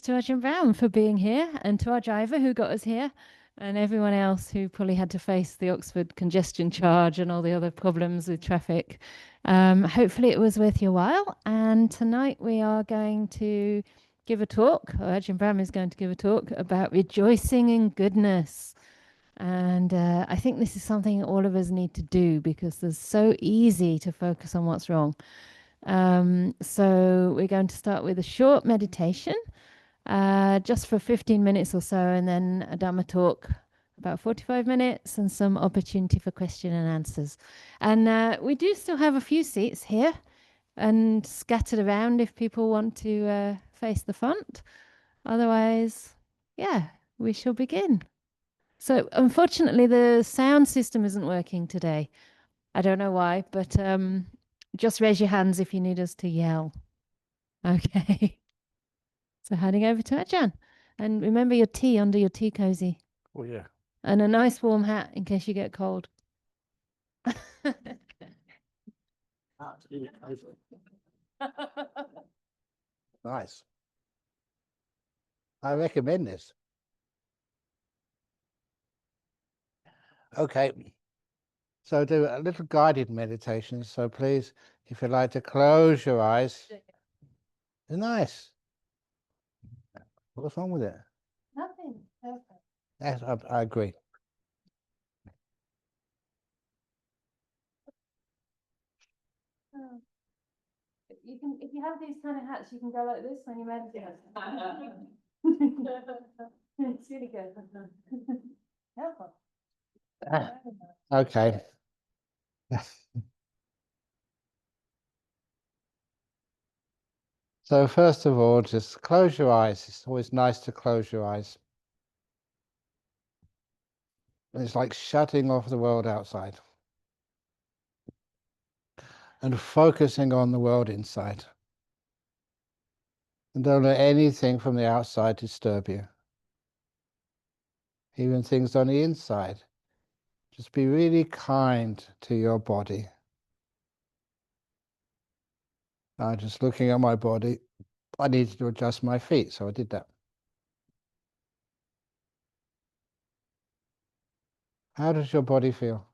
to Ajahn Brahm for being here, and to our driver who got us here, and everyone else who probably had to face the Oxford congestion charge and all the other problems with traffic. Hopefully it was worth your while. And tonight we are going to give a talk, or Ajahn Brahm is going to give a talk about rejoicing in goodness. And I think this is something all of us need to do because it's so easy to focus on what's wrong. So we're going to start with a short meditation, just for 15 minutes or so, and then a Dhamma talk, about 45 minutes, and some opportunity for question and answers. And we do still have a few seats here and scattered around if people want to face the front. Otherwise, yeah, we shall begin. So unfortunately, the sound system isn't working today. I don't know why, but just raise your hands if you need us to yell. Okay. So heading over to Ajahn. And remember your tea under your tea cozy. Oh, yeah. And a nice warm hat in case you get cold. Nice. I recommend this. Okay. So do a little guided meditation. So please, if you'd like to close your eyes. It's nice. What's wrong with it? Nothing. Perfect. Yes, I agree. You can, if you have these kind of hats, you can go like this when you meditate. It's really good. Helpful. Okay. So first of all, just close your eyes. It's always nice to close your eyes. It's like shutting off the world outside and focusing on the world inside. And don't let anything from the outside disturb you. Even things on the inside. Just be really kind to your body. I'm just looking at my body. I needed to adjust my feet, so I did that. How does your body feel?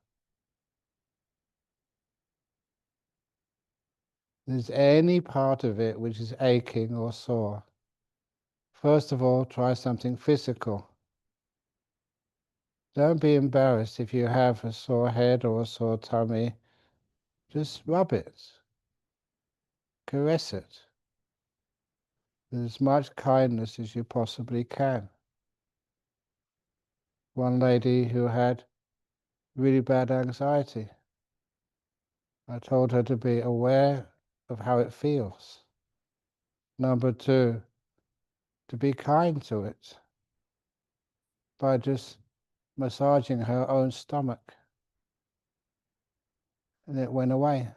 Is any part of it which is aching or sore? First of all, try something physical. Don't be embarrassed if you have a sore head or a sore tummy. Just rub it. Caress it with as much kindness as you possibly can. One lady who had really bad anxiety, I told her to be aware of how it feels. Number two, to be kind to it by just massaging her own stomach. And it went away.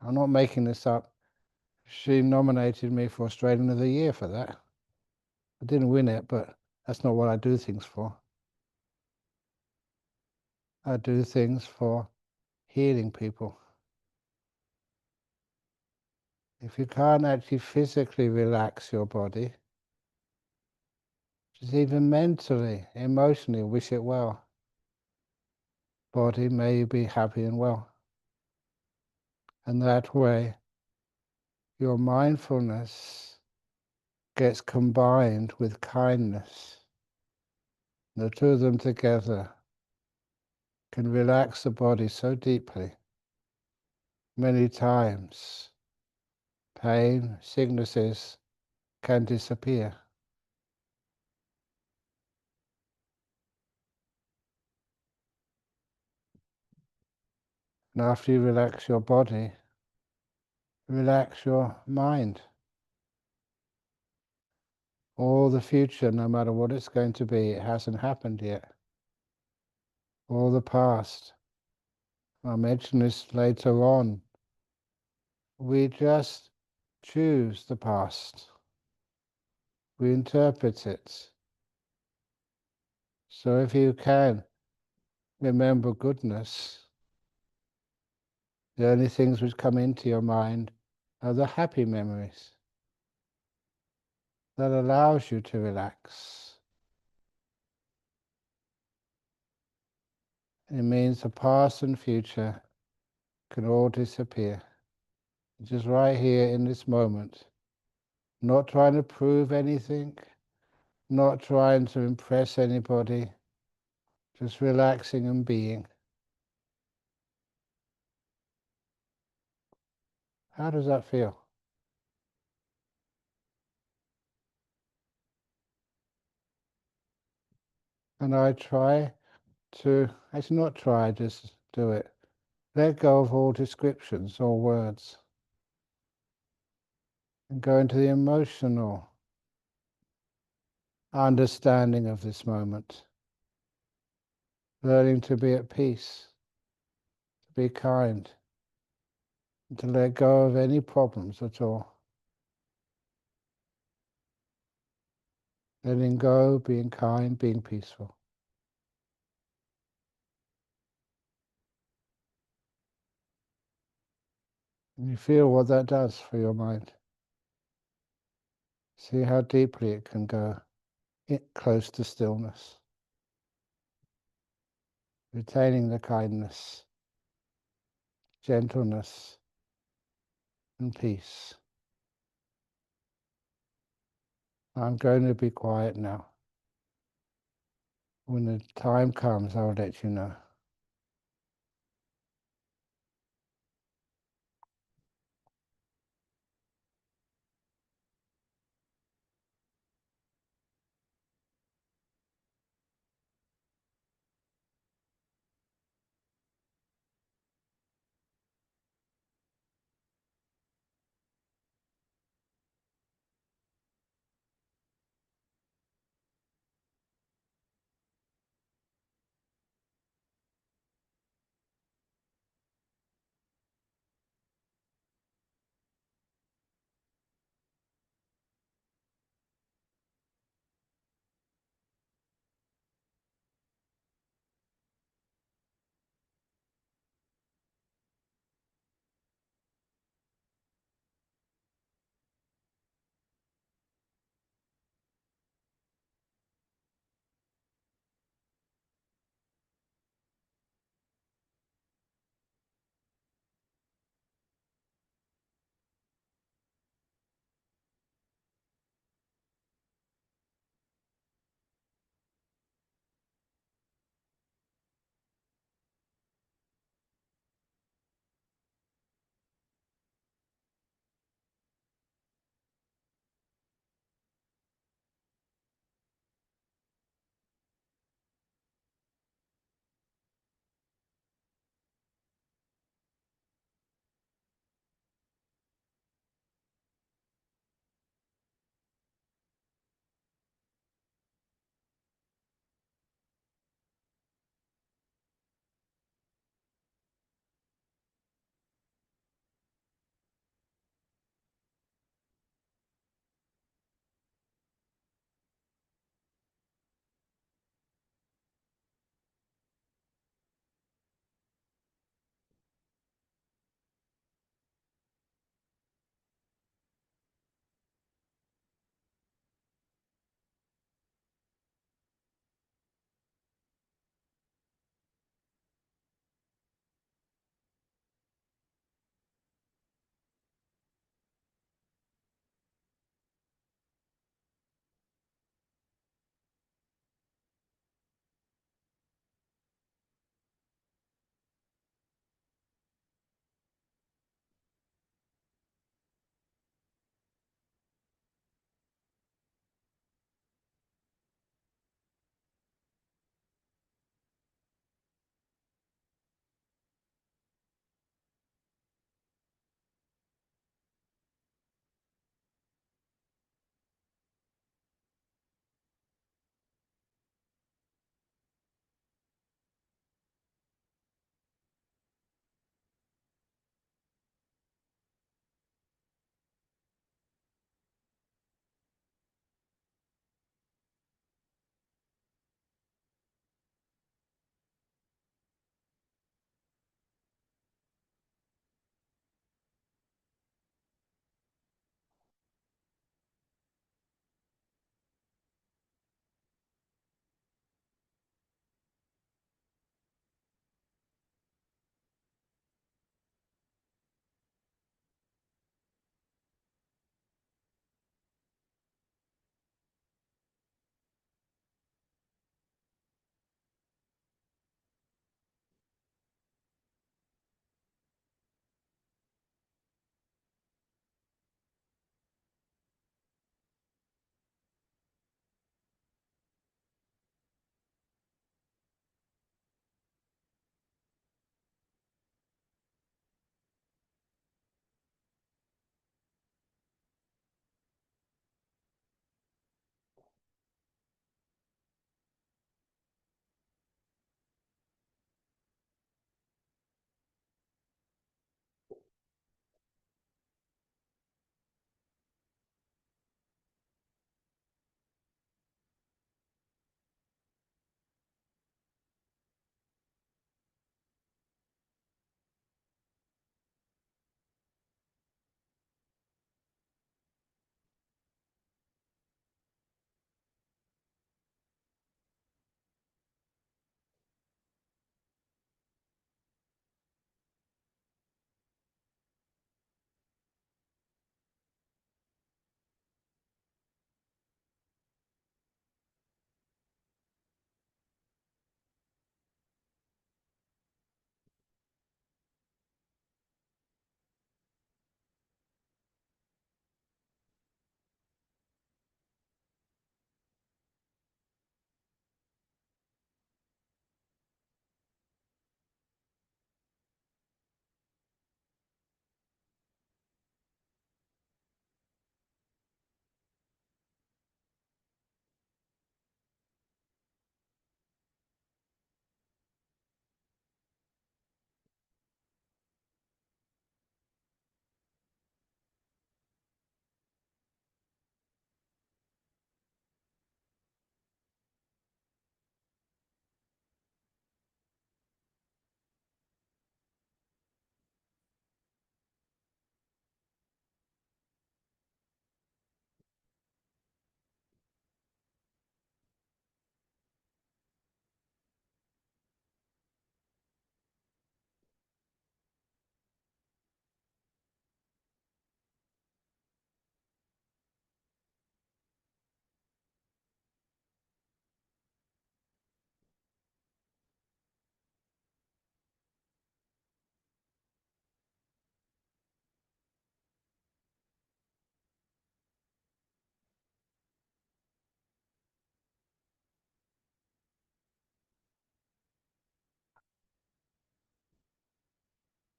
I'm not making this up. She nominated me for Australian of the Year for that. I didn't win it, but that's not what I do things for. I do things for healing people. If you can't actually physically relax your body, just even mentally, emotionally wish it well. Body, may you be happy and well. And that way, your mindfulness gets combined with kindness. The two of them together can relax the body so deeply. Many times, pain, sicknesses can disappear. And after you relax your body, relax your mind. All the future, no matter what it's going to be, it hasn't happened yet. All the past, I'll mention this later on. We just choose the past. We interpret it. So if you can remember goodness, the only things which come into your mind are the happy memories. that allows you to relax. It means the past and future can all disappear. Just right here in this moment. Not trying to prove anything, not trying to impress anybody, just relaxing and being. How does that feel? And I try to, actually not try, just do it. Let go of all descriptions or words and go into the emotional understanding of this moment. Learning to be at peace, to be kind, and to let go of any problems at all. Letting go, being kind, being peaceful. And you feel what that does for your mind. See how deeply it can go close to stillness. Retaining the kindness, gentleness, and peace. I'm going to be quiet now. When the time comes, I'll let you know.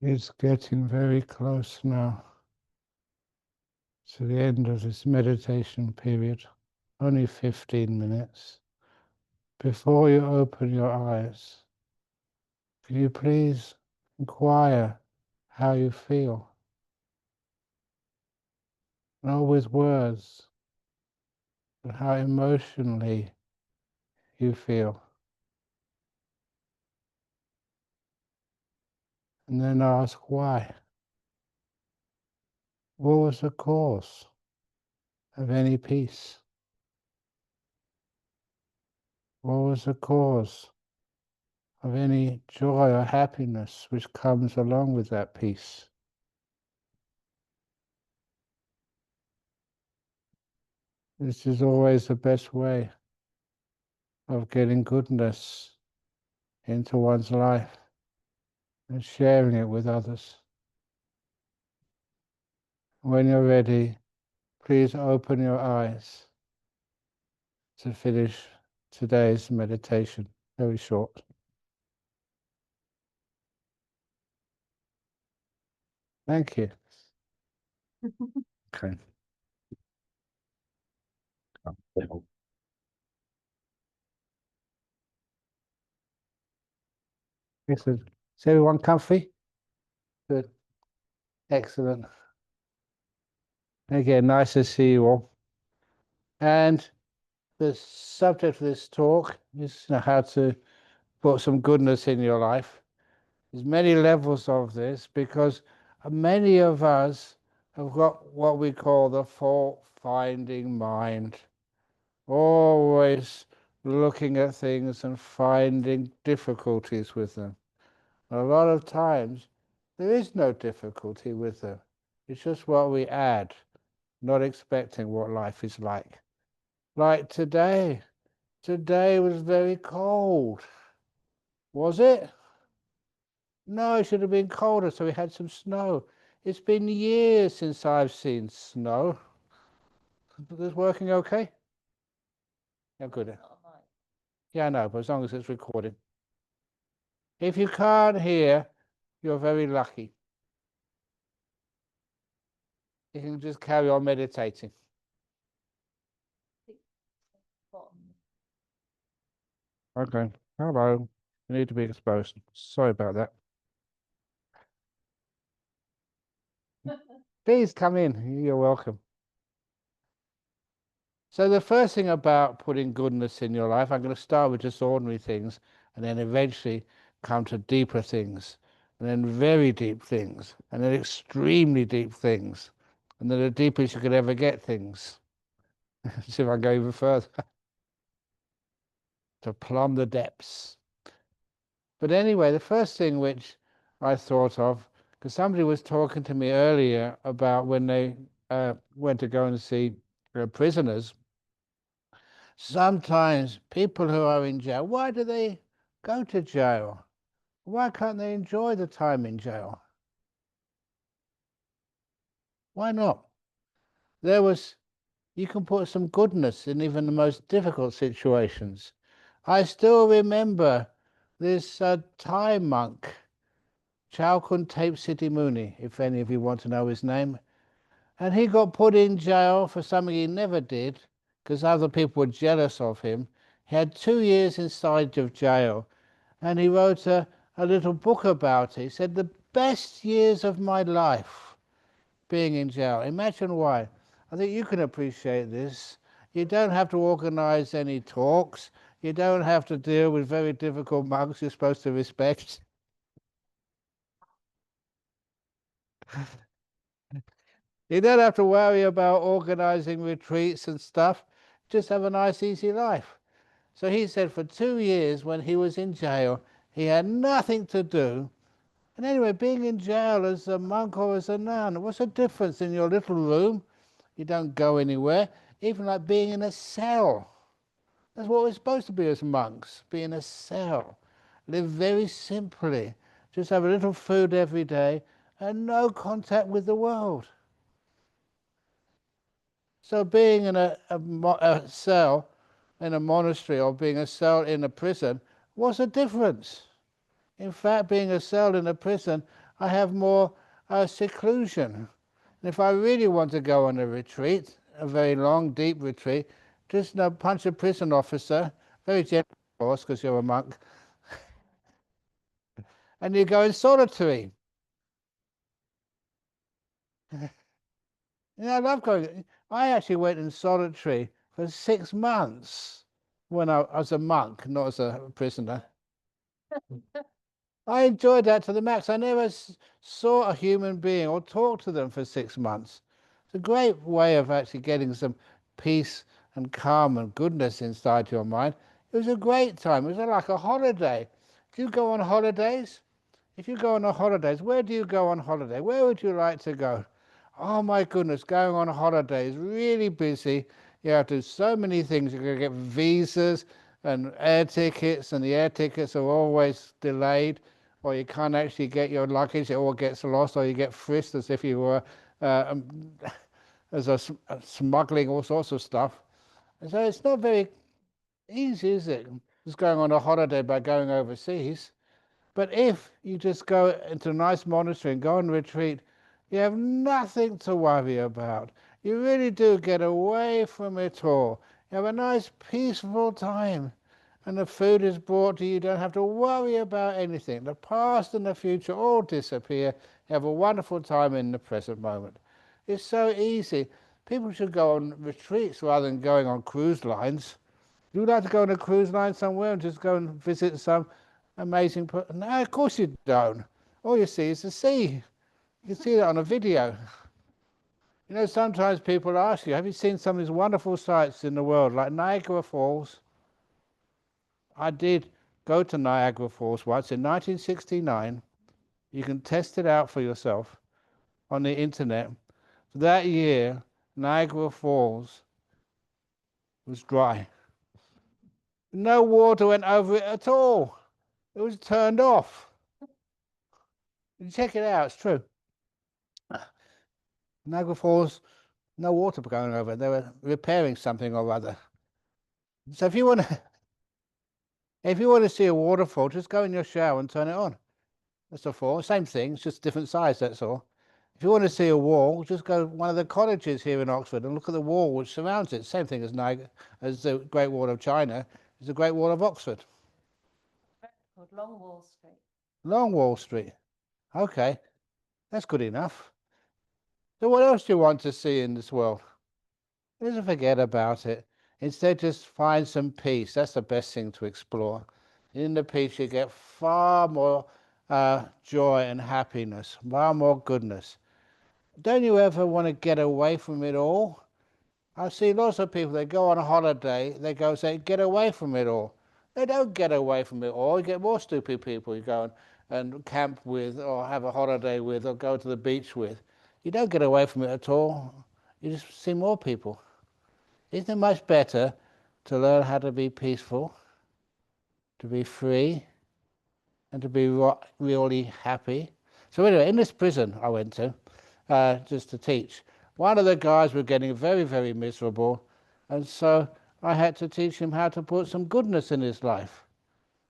It's getting very close now to the end of this meditation period. Only 15 minutes. Before you open your eyes, can you please inquire how you feel? Not with words, but how emotionally you feel. And then ask why. What was the cause of any peace? What was the cause of any joy or happiness which comes along with that peace? This is always the best way of getting goodness into one's life and sharing it with others. When you're ready, please open your eyes to finish today's meditation. Very short. Thank you. Okay. Excellent. Is everyone comfy? Good. Excellent. Again, nice to see you all. And the subject of this talk is how to put some goodness in your life. There's many levels of this because many of us have got what we call the fault-finding mind, always looking at things and finding difficulties with them. A lot of times there is no difficulty with them. It's just what we add, not expecting what life is like. Like today. Today was very cold. Was it? No, it should have been colder, so we had some snow. It's been years since I've seen snow. Is this working okay? Yeah, good. Yeah, I know, but as long as it's recorded. If you can't hear, you're very lucky. You can just carry on meditating. Okay. Hello. You need to be exposed. Sorry about that. Please come in. You're welcome. So the first thing about putting goodness in your life, I'm going to start with just ordinary things and then eventually come to deeper things and then very deep things and then extremely deep things and then the deepest you could ever get things. See if I can go even further. To plumb the depths. But anyway, the first thing which I thought of, because somebody was talking to me earlier about when they went to go and see prisoners. Sometimes people who are in jail, why do they go to jail? Why can't they enjoy the time in jail? Why not? You can put some goodness in even the most difficult situations. I still remember this Thai monk, Chowkun Tape City Muni, if any of you want to know his name. And he got put in jail for something he never did because other people were jealous of him. He had 2 years inside of jail. And he wrote a little book about it. He said, the best years of my life being in jail. Imagine why. I think you can appreciate this. You don't have to organize any talks. You don't have to deal with very difficult monks you're supposed to respect. You don't have to worry about organizing retreats and stuff. Just have a nice, easy life. So he said for 2 years when he was in jail, he had nothing to do. And anyway, being in jail as a monk or as a nun, what's the difference in your little room? You don't go anywhere. Even like being in a cell. That's what we're supposed to be as monks, be in a cell. Live very simply. Just have a little food every day and no contact with the world. So being in a cell in a monastery or being a cell in a prison, what's the difference? In fact, being a cell in a prison, I have more seclusion. And if I really want to go on a retreat, a very long, deep retreat, just punch a prison officer, very gentle, of course, because you're a monk, and you go in solitary. I love going. I actually went in solitary for 6 months when I was a monk, not as a prisoner. I enjoyed that to the max. I never saw a human being or talked to them for 6 months. It's a great way of actually getting some peace and calm and goodness inside your mind. It was a great time. It was like a holiday. Do you go on holidays? If you go on holidays, where do you go on holiday? Where would you like to go? Oh my goodness, going on holiday is really busy. You have to do so many things. You're going to get visas and air tickets, and the air tickets are always delayed, or you can't actually get your luggage. It all gets lost, or you get frisked as if you were as a smuggling all sorts of stuff. And so it's not very easy, is it? Just going on a holiday by going overseas. But if you just go into a nice monastery and go on retreat, you have nothing to worry about. You really do get away from it all. You have a nice peaceful time. And the food is brought to you. You don't have to worry about anything. The past and the future all disappear. You have a wonderful time in the present moment. It's so easy. People should go on retreats rather than going on cruise lines. Do you like to go on a cruise line somewhere and just go and visit some amazing person? No, of course you don't. All you see is the sea. You can see that on a video. Sometimes people ask you, have you seen some of these wonderful sights in the world, like Niagara Falls? I did go to Niagara Falls once in 1969. You can test it out for yourself on the internet. That year, Niagara Falls was dry. No water went over it at all. It was turned off. You check it out, it's true. Niagara Falls, no water going over it. They were repairing something or other. So if you want to see a waterfall, just go in your shower and turn it on. That's a fall. Same thing, it's just different size, that's all. If you want to see a wall, just go to one of the cottages here in Oxford and look at the wall which surrounds it. Same thing as the Great Wall of China is the Great Wall of Oxford. Called Long Wall Street. Long Wall Street. Okay, that's good enough. So what else do you want to see in this world? Just forget about it. Instead, just find some peace. That's the best thing to explore. In the peace, you get far more joy and happiness, far more goodness. Don't you ever want to get away from it all? I see lots of people, they go on a holiday, they go say, get away from it all. They don't get away from it all. You get more stupid people you go and camp with, or have a holiday with, or go to the beach with. You don't get away from it at all. You just see more people. Isn't it much better to learn how to be peaceful, to be free, and to be really happy? So anyway, in this prison I went to, just to teach, one of the guys was getting very, very miserable, and so I had to teach him how to put some goodness in his life.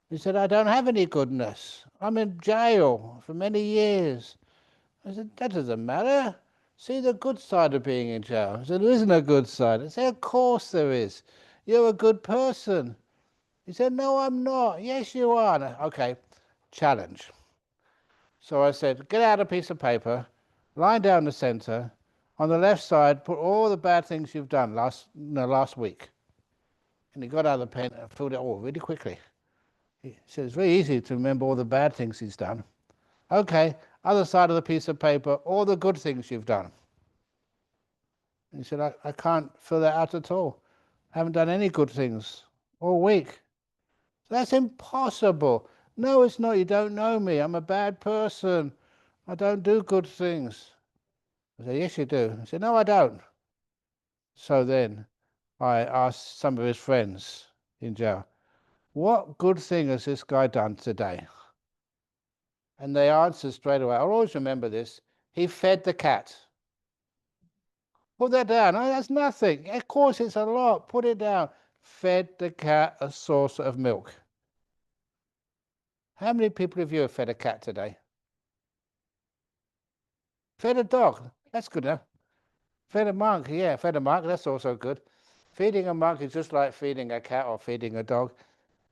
He said, I don't have any goodness. I'm in jail for many years. I said, that doesn't matter. See the good side of being in jail. He said, there isn't a good side. I said, of course there is. You're a good person. He said, no, I'm not. Yes, you are. Okay, challenge. So I said, get out a piece of paper, line down the center. On the left side, put all the bad things you've done last week. And he got out the pen and filled it all really quickly. He said, it's very easy to remember all the bad things he's done. Okay, other side of the piece of paper, all the good things you've done. And he said, I can't fill that out at all. I haven't done any good things all week. So that's impossible. No, it's not. You don't know me. I'm a bad person. I don't do good things. I said, yes, you do. He said, no, I don't. So then I asked some of his friends in jail, what good thing has this guy done today? And they answered straight away. I'll always remember this. He fed the cat. Put that down. Oh, that's nothing. Of course, it's a lot. Put it down. Fed the cat a saucer of milk. How many people have you fed a cat today? Fed a dog, that's good enough. Fed a monk, yeah, fed a monk, that's also good. Feeding a monk is just like feeding a cat or feeding a dog.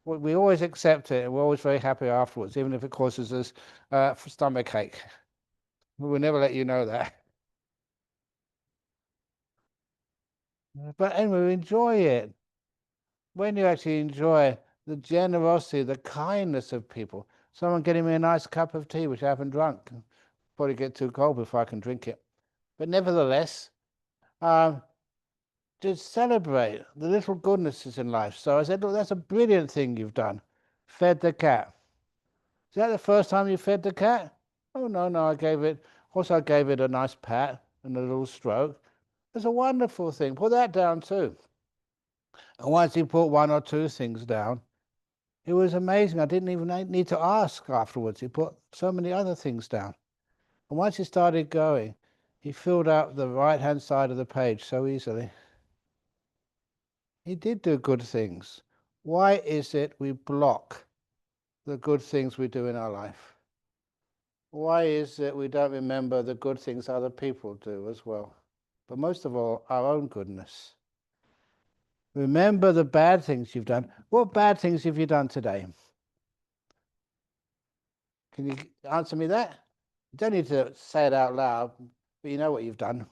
We always accept it, and we're always very happy afterwards, even if it causes us stomach ache. We'll never let you know that. But anyway, we enjoy it. When you actually enjoy the generosity, the kindness of people, someone getting me a nice cup of tea, which I haven't drunk, probably get too cold before I can drink it. But nevertheless, um, to celebrate the little goodnesses in life. So I said, look, that's a brilliant thing you've done. Fed the cat. Is that the first time you fed the cat? Oh, no, no, I gave it, also I gave it a nice pat and a little stroke. It's a wonderful thing. Put that down too. And once he put one or two things down, it was amazing. I didn't even need to ask afterwards. He put so many other things down. And once he started going, he filled out the right-hand side of the page so easily. He did do good things. Why is it we block the good things we do in our life? Why is it we don't remember the good things other people do as well? But most of all, our own goodness. Remember the bad things you've done. What bad things have you done today? Can you answer me that? You don't need to say it out loud, but you know what you've done.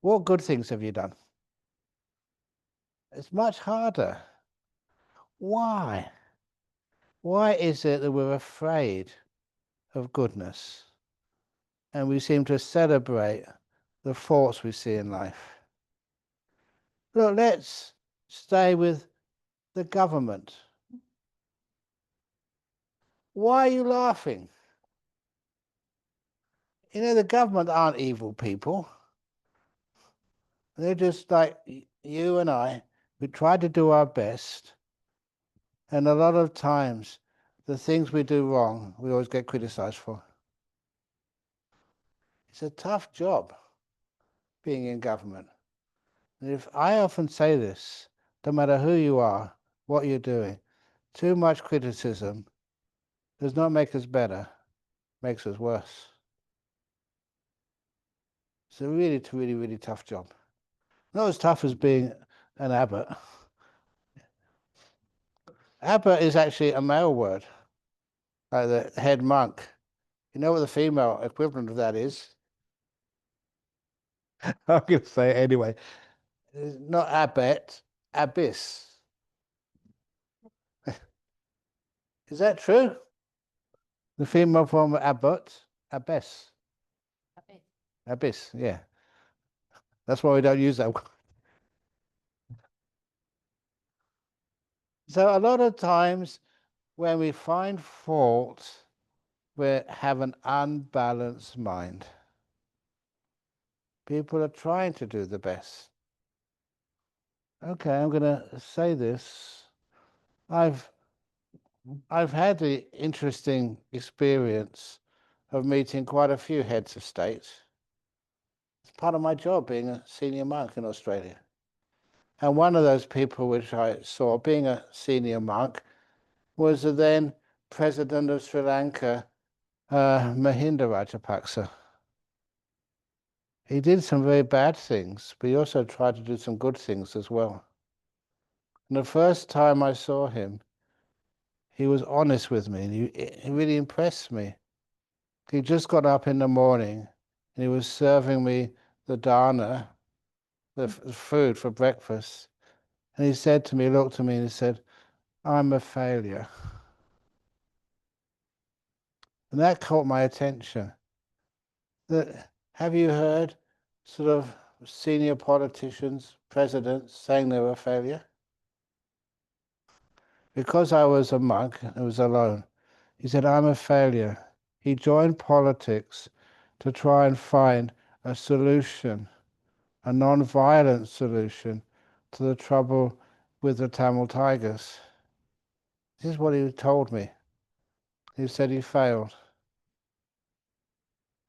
What good things have you done? It's much harder. Why? Why is it that we're afraid of goodness and we seem to celebrate the faults we see in life? Look, let's stay with the government. Why are you laughing? You know, the government aren't evil people. They're just like you and I. We try to do our best. And a lot of times, the things we do wrong, we always get criticized for. It's a tough job being in government. And if I often say this, no matter who you are, what you're doing, too much criticism does not make us better, makes us worse. It's a really, really, really tough job. Not as tough as being an abbot. Abbot is actually a male word, like the head monk. You know what the female equivalent of that is? I'm going to say it anyway. It's not abbot, abyss. Is that true? The female form of abbot, abyss. Abyss, yeah. That's why we don't use that word. So a lot of times when we find fault, we have an unbalanced mind. People are trying to do the best. Okay, I'm going to say this. I've had the interesting experience of meeting quite a few heads of state. It's part of my job being a senior monk in Australia. And one of those people which I saw being a senior monk was the then president of Sri Lanka, Mahinda Rajapaksa. He did some very bad things, but he also tried to do some good things as well. And the first time I saw him, he was honest with me, and he really impressed me. He just got up in the morning, and he was serving me the dana, the food for breakfast. And he said to me, looked at me, and he said, "I'm a failure." And that caught my attention. Have you heard sort of senior politicians, presidents saying they were a failure? Because I was a monk and was alone, he said, "I'm a failure." He joined politics to try and find a solution, a non-violent solution to the trouble with the Tamil Tigers. This is what he told me. He said he failed.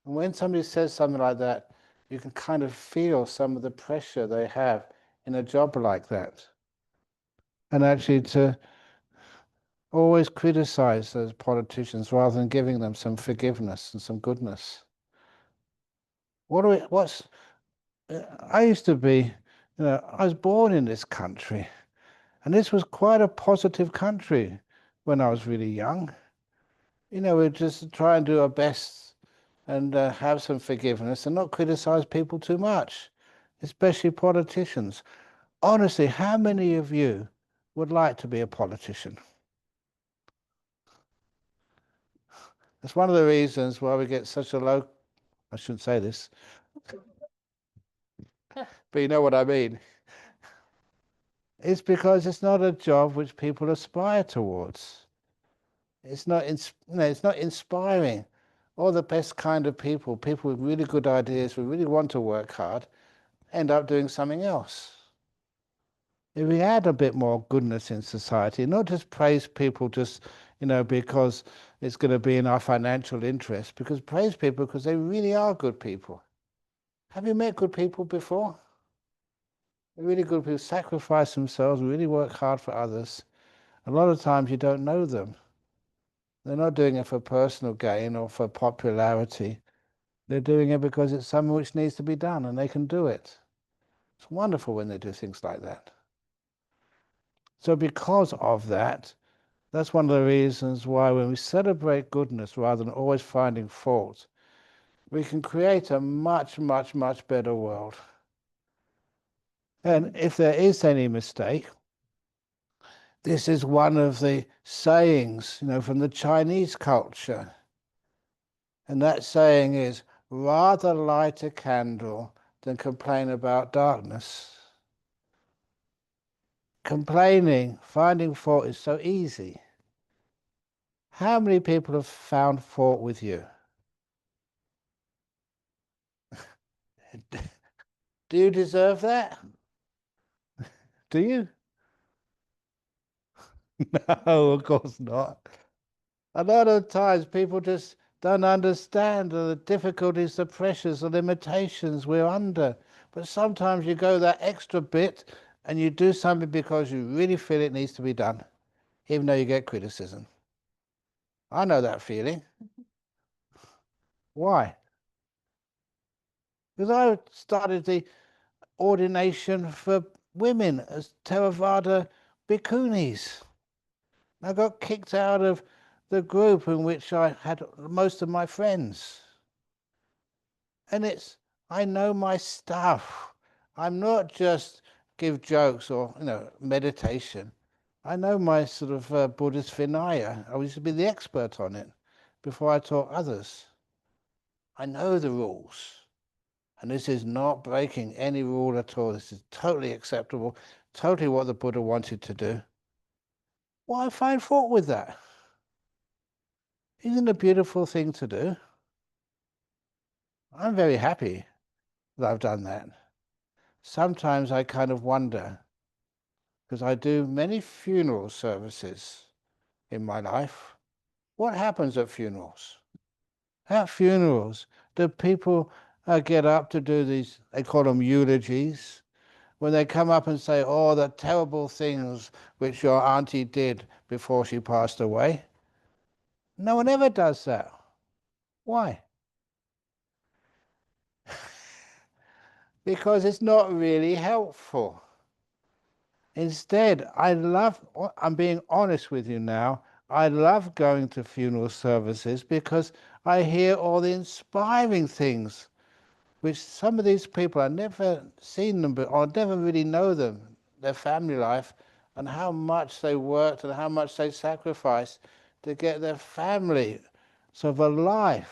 And when somebody says something like that, you can kind of feel some of the pressure they have in a job like that. And actually to always criticize those politicians rather than giving them some forgiveness and some goodness. I used to be, I was born in this country, and this was quite a positive country when I was really young. We just try and do our best and have some forgiveness and not criticize people too much, especially politicians. Honestly, how many of you would like to be a politician? That's one of the reasons why we get such a low, I shouldn't say this, but you know what I mean. It's because it's not a job which people aspire towards. It's not, it's not inspiring. All the best kind of people with really good ideas, who really want to work hard, end up doing something else. If we had a bit more goodness in society, not just praise people just, because it's going to be in our financial interest, because praise people because they really are good people. Have you met good people before? Really good people sacrifice themselves, really work hard for others. A lot of times you don't know them. They're not doing it for personal gain or for popularity. They're doing it because it's something which needs to be done and they can do it. It's wonderful when they do things like that. So because of that, that's one of the reasons why when we celebrate goodness rather than always finding fault, we can create a much, much, much better world. And if there is any mistake, this is one of the sayings, from the Chinese culture. And that saying is, rather light a candle than complain about darkness. Complaining, finding fault is so easy. How many people have found fault with you? Do you deserve that? Do you? No, of course not. A lot of times people just don't understand the difficulties, the pressures, the limitations we're under. But sometimes you go that extra bit and you do something because you really feel it needs to be done, even though you get criticism. I know that feeling. Why? Because I started the ordination for women as Theravada bhikkhunis. I got kicked out of the group in which I had most of my friends. And I know my stuff. I'm not just give jokes or, meditation. I know my sort of Buddhist Vinaya. I used to be the expert on it before I taught others. I know the rules. And this is not breaking any rule at all. This is totally acceptable, totally what the Buddha wanted to do. Why find fault with that? Isn't it a beautiful thing to do? I'm very happy that I've done that. Sometimes I kind of wonder, because I do many funeral services in my life. What happens at funerals? At funerals, do people get up to do these, they call them eulogies, when they come up and say, oh, the terrible things which your auntie did before she passed away? No one ever does that. Why? Because it's not really helpful. Instead, I'm being honest with you now, I love going to funeral services because I hear all the inspiring things, which some of these people, I've never seen them, or never really know them, their family life, and how much they worked and how much they sacrificed to get their family sort of alive.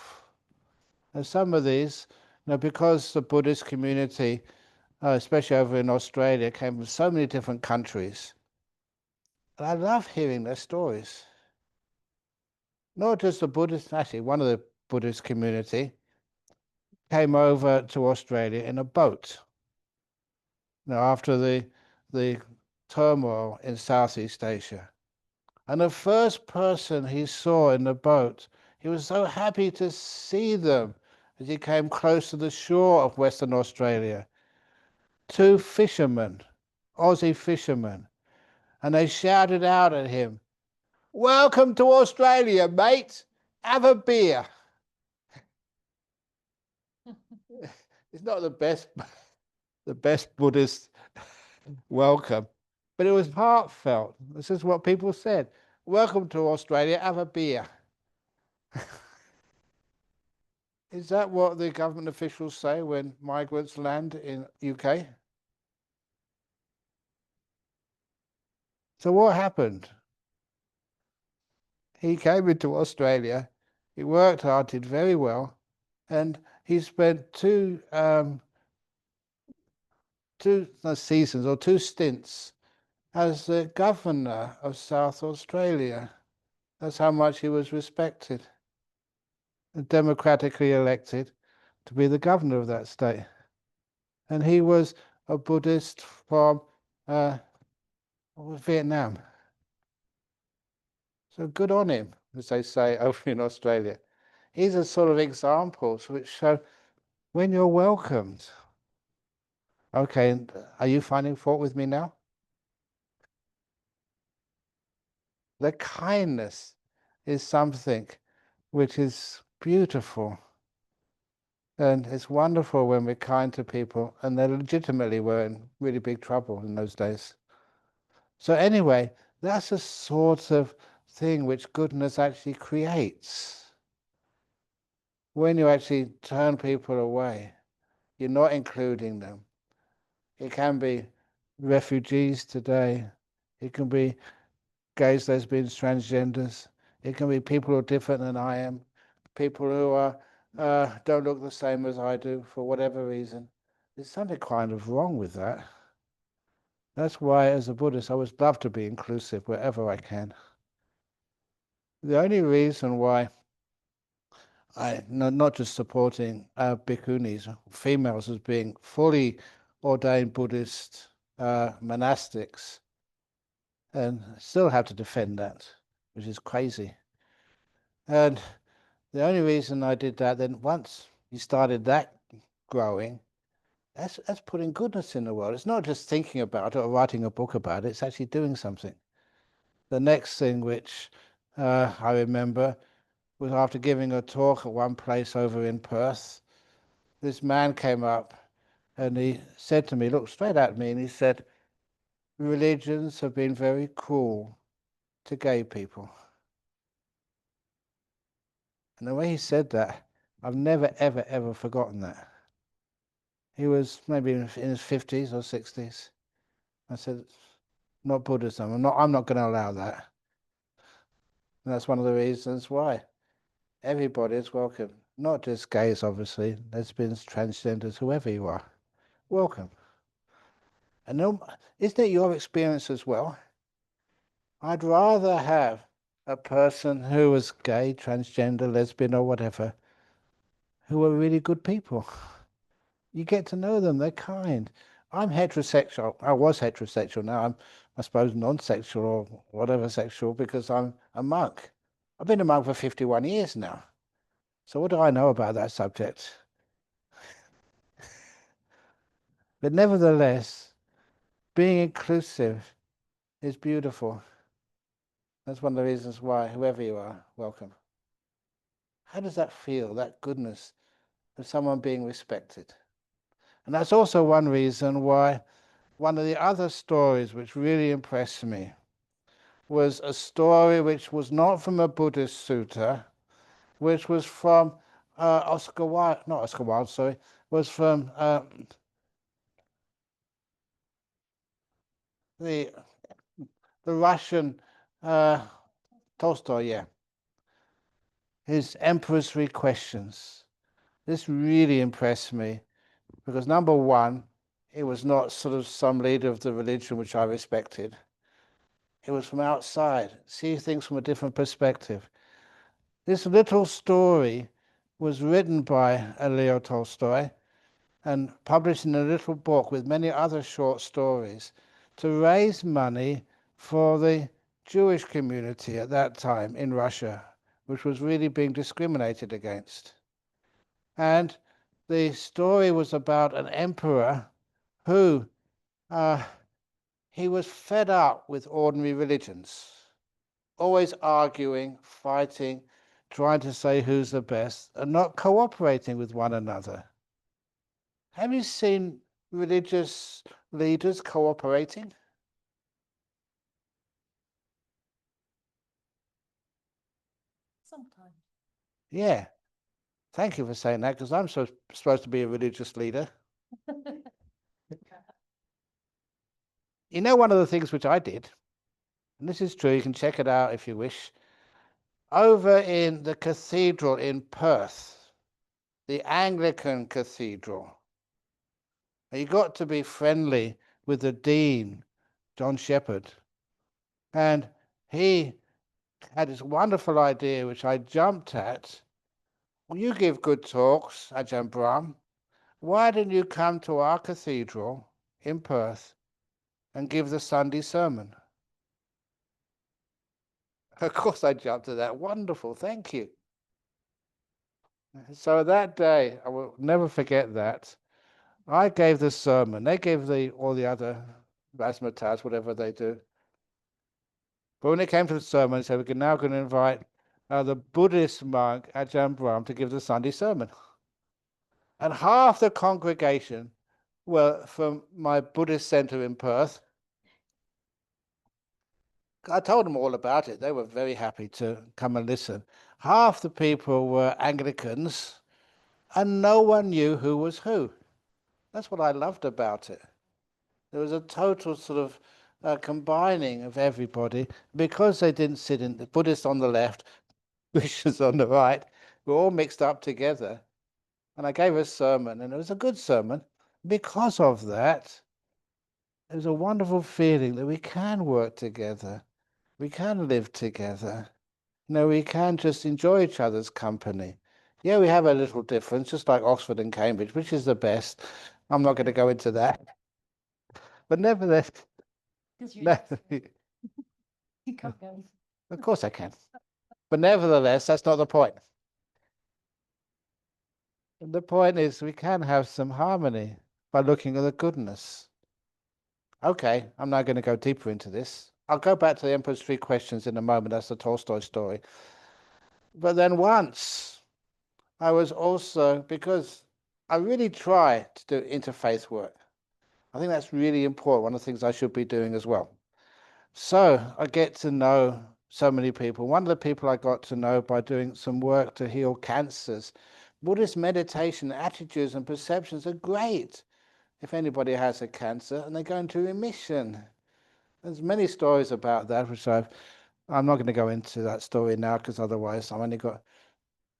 And some of these, because the Buddhist community, especially over in Australia, came from so many different countries, and I love hearing their stories. Not just the Buddhist, actually, one of the Buddhist community came over to Australia in a boat. After the turmoil in Southeast Asia. And the first person he saw in the boat, he was so happy to see them as he came close to the shore of Western Australia. Two fishermen, Aussie fishermen, and they shouted out at him, "Welcome to Australia, mate. Have a beer." It's not the best Buddhist welcome, but it was heartfelt. This is what people said. Welcome to Australia, have a beer. Is that what the government officials say when migrants land in UK? So what happened? He came into Australia, he worked hard, did very well, and he spent two seasons or two stints as the governor of South Australia. That's how much he was respected and democratically elected to be the governor of that state. And he was a Buddhist from Vietnam. So good on him, as they say over in Australia. These are sort of examples which show when you're welcomed. Okay, and are you finding fault with me now? The kindness is something which is beautiful. And it's wonderful when we're kind to people, and they legitimately were in really big trouble in those days. So anyway, that's a sort of thing which goodness actually creates. When you actually turn people away, you're not including them. It can be refugees today. It can be gays, lesbians, transgenders. It can be people who are different than I am. People who don't look the same as I do for whatever reason. There's something kind of wrong with that. That's why, as a Buddhist, I would love to be inclusive wherever I can. The only reason why not just supporting bhikkhunis, females as being fully ordained Buddhist monastics, and still have to defend that, which is crazy. And the only reason I did that, then once you started that growing, that's putting goodness in the world. It's not just thinking about it or writing a book about it, it's actually doing something. The next thing which I remember was after giving a talk at one place over in Perth, this man came up and he said to me, looked straight at me, and he said, religions have been very cruel to gay people. And the way he said that, I've never, ever, ever forgotten that. He was maybe in his 50s or 60s. I said, not Buddhism. I'm not going to allow that. And that's one of the reasons why everybody is welcome. Not just gays, obviously, lesbians, transgenders, whoever you are. Welcome. And isn't it your experience as well? I'd rather have a person who was gay, transgender, lesbian, or whatever, who are really good people. You get to know them, they're kind. I'm heterosexual. I was heterosexual. Now I'm, I suppose, non-sexual or whatever sexual because I'm a monk. I've been a monk for 51 years now. So what do I know about that subject? But nevertheless, being inclusive is beautiful. That's one of the reasons why, whoever you are, welcome. How does that feel, that goodness of someone being respected? And that's also one reason why one of the other stories which really impressed me was a story which was not from a Buddhist sutta, which was from Oscar Wilde, not Oscar Wilde, sorry, was from the Russian Tolstoy, yeah. His Emperor's Three Questions. This really impressed me because number one, it was not sort of some leader of the religion which I respected. It was from outside, see things from a different perspective. This little story was written by Leo Tolstoy and published in a little book with many other short stories to raise money for the Jewish community at that time in Russia, which was really being discriminated against. And the story was about an emperor who he was fed up with ordinary religions, always arguing, fighting, trying to say who's the best, and not cooperating with one another. Have you seen religious leaders cooperating? Sometimes. Yeah. Thank you for saying that, because I'm supposed to be a religious leader. You know, one of the things which I did, and this is true, you can check it out if you wish, over in the cathedral in Perth, the Anglican cathedral, you got to be friendly with the dean, John Shepherd, and he had this wonderful idea which I jumped at. Well, you give good talks, Ajahn Brahm. Why didn't you come to our cathedral in Perth and give the Sunday sermon? Of course, I jumped at that. Wonderful, thank you. So that day, I will never forget that. I gave the sermon. They gave all the other razzmatazz, whatever they do. But when it came to the sermon, they said, we're now going to invite the Buddhist monk, Ajahn Brahm, to give the Sunday sermon. And half the congregation were from my Buddhist center in Perth. I told them all about it. They were very happy to come and listen. Half the people were Anglicans, and no one knew who was who. That's what I loved about it. There was a total sort of combining of everybody, because they didn't sit in the Buddhists on the left, Christians on the right. We're all mixed up together. And I gave a sermon, and it was a good sermon. Because of that, it was a wonderful feeling that we can work together. We can live together. We can just enjoy each other's company. Yeah, we have a little difference, just like Oxford and Cambridge, which is the best. I'm not going to go into that. But nevertheless, You can't go. of course I can. But nevertheless, that's not the point. The point is we can have some harmony by looking at the goodness. Okay, I'm now going to go deeper into this. I'll go back to the Emperor's Three Questions in a moment. That's the Tolstoy story. But then once I was also, because I really try to do interfaith work. I think that's really important. One of the things I should be doing as well. So I get to know so many people. One of the people I got to know by doing some work to heal cancers. Buddhist meditation, attitudes and perceptions are great if anybody has a cancer and they go into remission. There's many stories about that, which I'm not going to go into that story now, because otherwise I've only got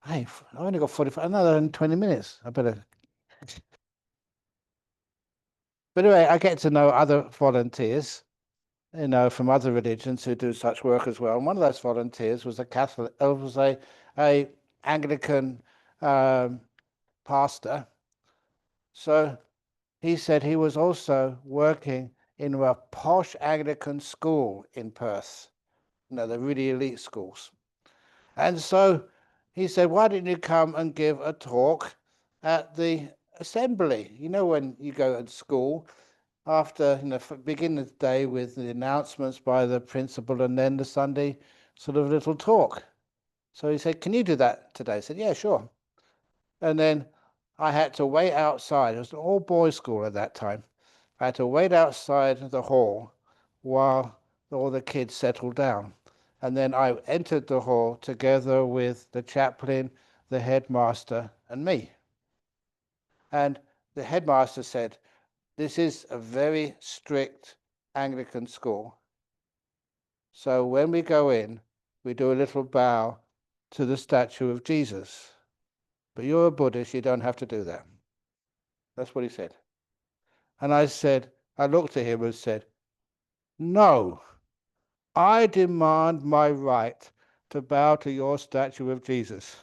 45, another 20 minutes. I better. But anyway, I get to know other volunteers, from other religions who do such work as well. And one of those volunteers was a Catholic, was a Anglican pastor. So he said he was also working in a posh Anglican school in Perth, the really elite schools. And so he said, why didn't you come and give a talk at the assembly? When you go to school, after, begin the day with the announcements by the principal and then the Sunday sort of little talk. So he said, can you do that today? I said, yeah, sure. And then I had to wait outside. It was an all-boys school at that time. I had to wait outside the hall while all the kids settled down. And then I entered the hall together with the chaplain, the headmaster, and me. And the headmaster said, this is a very strict Anglican school. So when we go in, we do a little bow to the statue of Jesus. But you're a Buddhist, you don't have to do that. That's what he said. And I looked at him and said, no, I demand my right to bow to your statue of Jesus.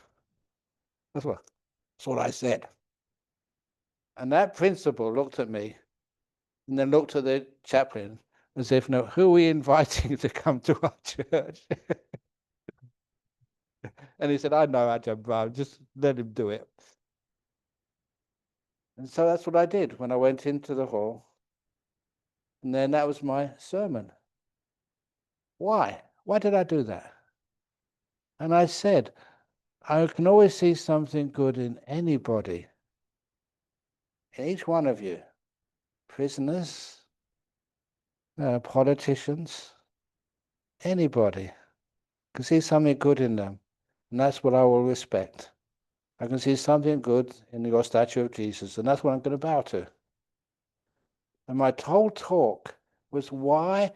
That's what I said. And that principal looked at me and then looked at the chaplain as if, no, who are we inviting to come to our church? And he said, I know Ajahn Brahm, just let him do it. And so that's what I did when I went into the hall. And then that was my sermon. Why? Why did I do that? And I said, I can always see something good in anybody. in each one of you, prisoners, politicians, anybody, can see something good in them, and that's what I will respect. I can see something good in your statue of Jesus, and that's what I'm going to bow to. And my whole talk was why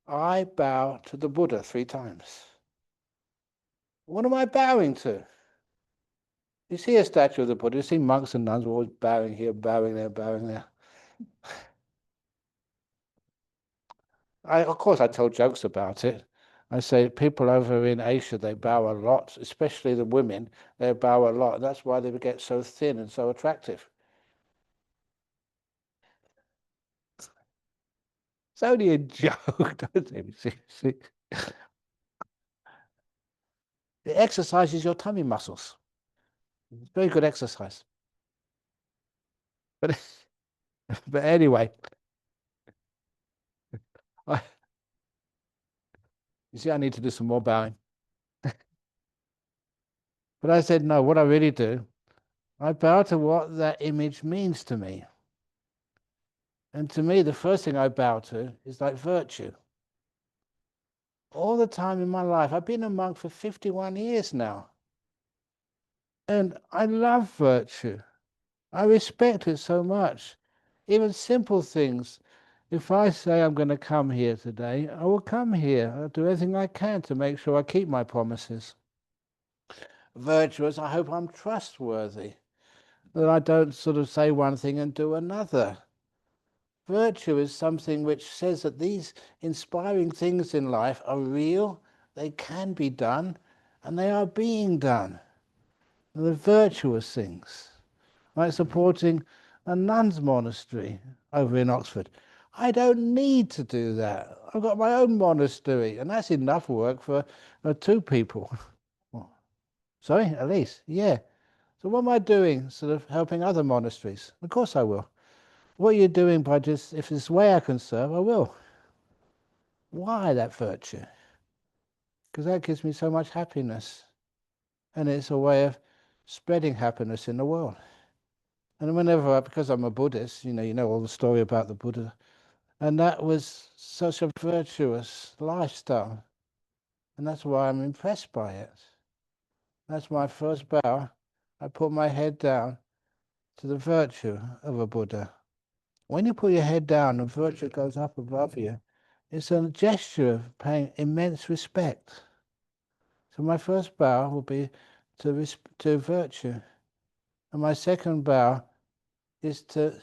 I bow to the Buddha 3 times. What am I bowing to? You see a statue of the Buddha, you see monks and nuns always bowing here, bowing there, bowing there. Of course, I tell jokes about it. I say people over in Asia, they bow a lot, especially the women, they bow a lot. That's why they get so thin and so attractive. It's only a joke, don't it? See? It exercises your tummy muscles. It's very good exercise. But but anyway, I, you see, I need to do some more bowing. But I said, no, what I really do, I bow to what that image means to me. And to me, the first thing I bow to is like virtue. All the time in my life, I've been a monk for 51 years now. And I love virtue. I respect it so much. Even simple things. If I say I'm going to come here today, I will come here. I'll do everything I can to make sure I keep my promises. Virtuous, I hope I'm trustworthy, that I don't sort of say one thing and do another. Virtue is something which says that these inspiring things in life are real, they can be done, and they are being done. The virtuous things, like supporting a nuns' monastery over in Oxford. I don't need to do that. I've got my own monastery, and that's enough work for 2 people. Sorry, at least, yeah. So what am I doing? Sort of helping other monasteries? Of course I will. What are you doing by just, if there's a way I can serve, I will. Why that virtue? Because that gives me so much happiness. And it's a way of spreading happiness in the world. And whenever, because I'm a Buddhist, you know all the story about the Buddha. And that was such a virtuous lifestyle. And that's why I'm impressed by it. That's my first bow. I put my head down to the virtue of a Buddha. When you put your head down and virtue goes up above you, it's a gesture of paying immense respect. So my first bow will be to virtue. And my second bow is to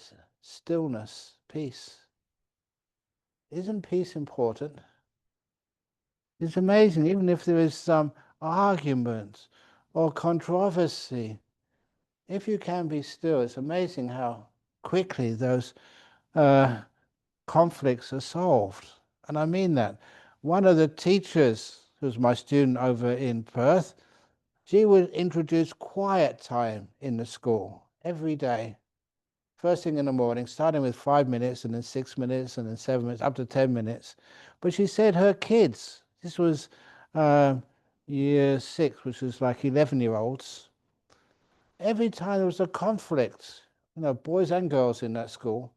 stillness, peace. Isn't peace important? It's amazing, even if there is some argument or controversy, if you can be still, it's amazing how quickly those conflicts are solved. And I mean that. One of the teachers, who's my student over in Perth, she would introduce quiet time in the school every day. First thing in the morning, starting with 5 minutes and then 6 minutes and then 7 minutes, up to 10 minutes. But she said her kids, this was year 6, which was like 11-year-olds, every time there was a conflict, boys and girls in that school,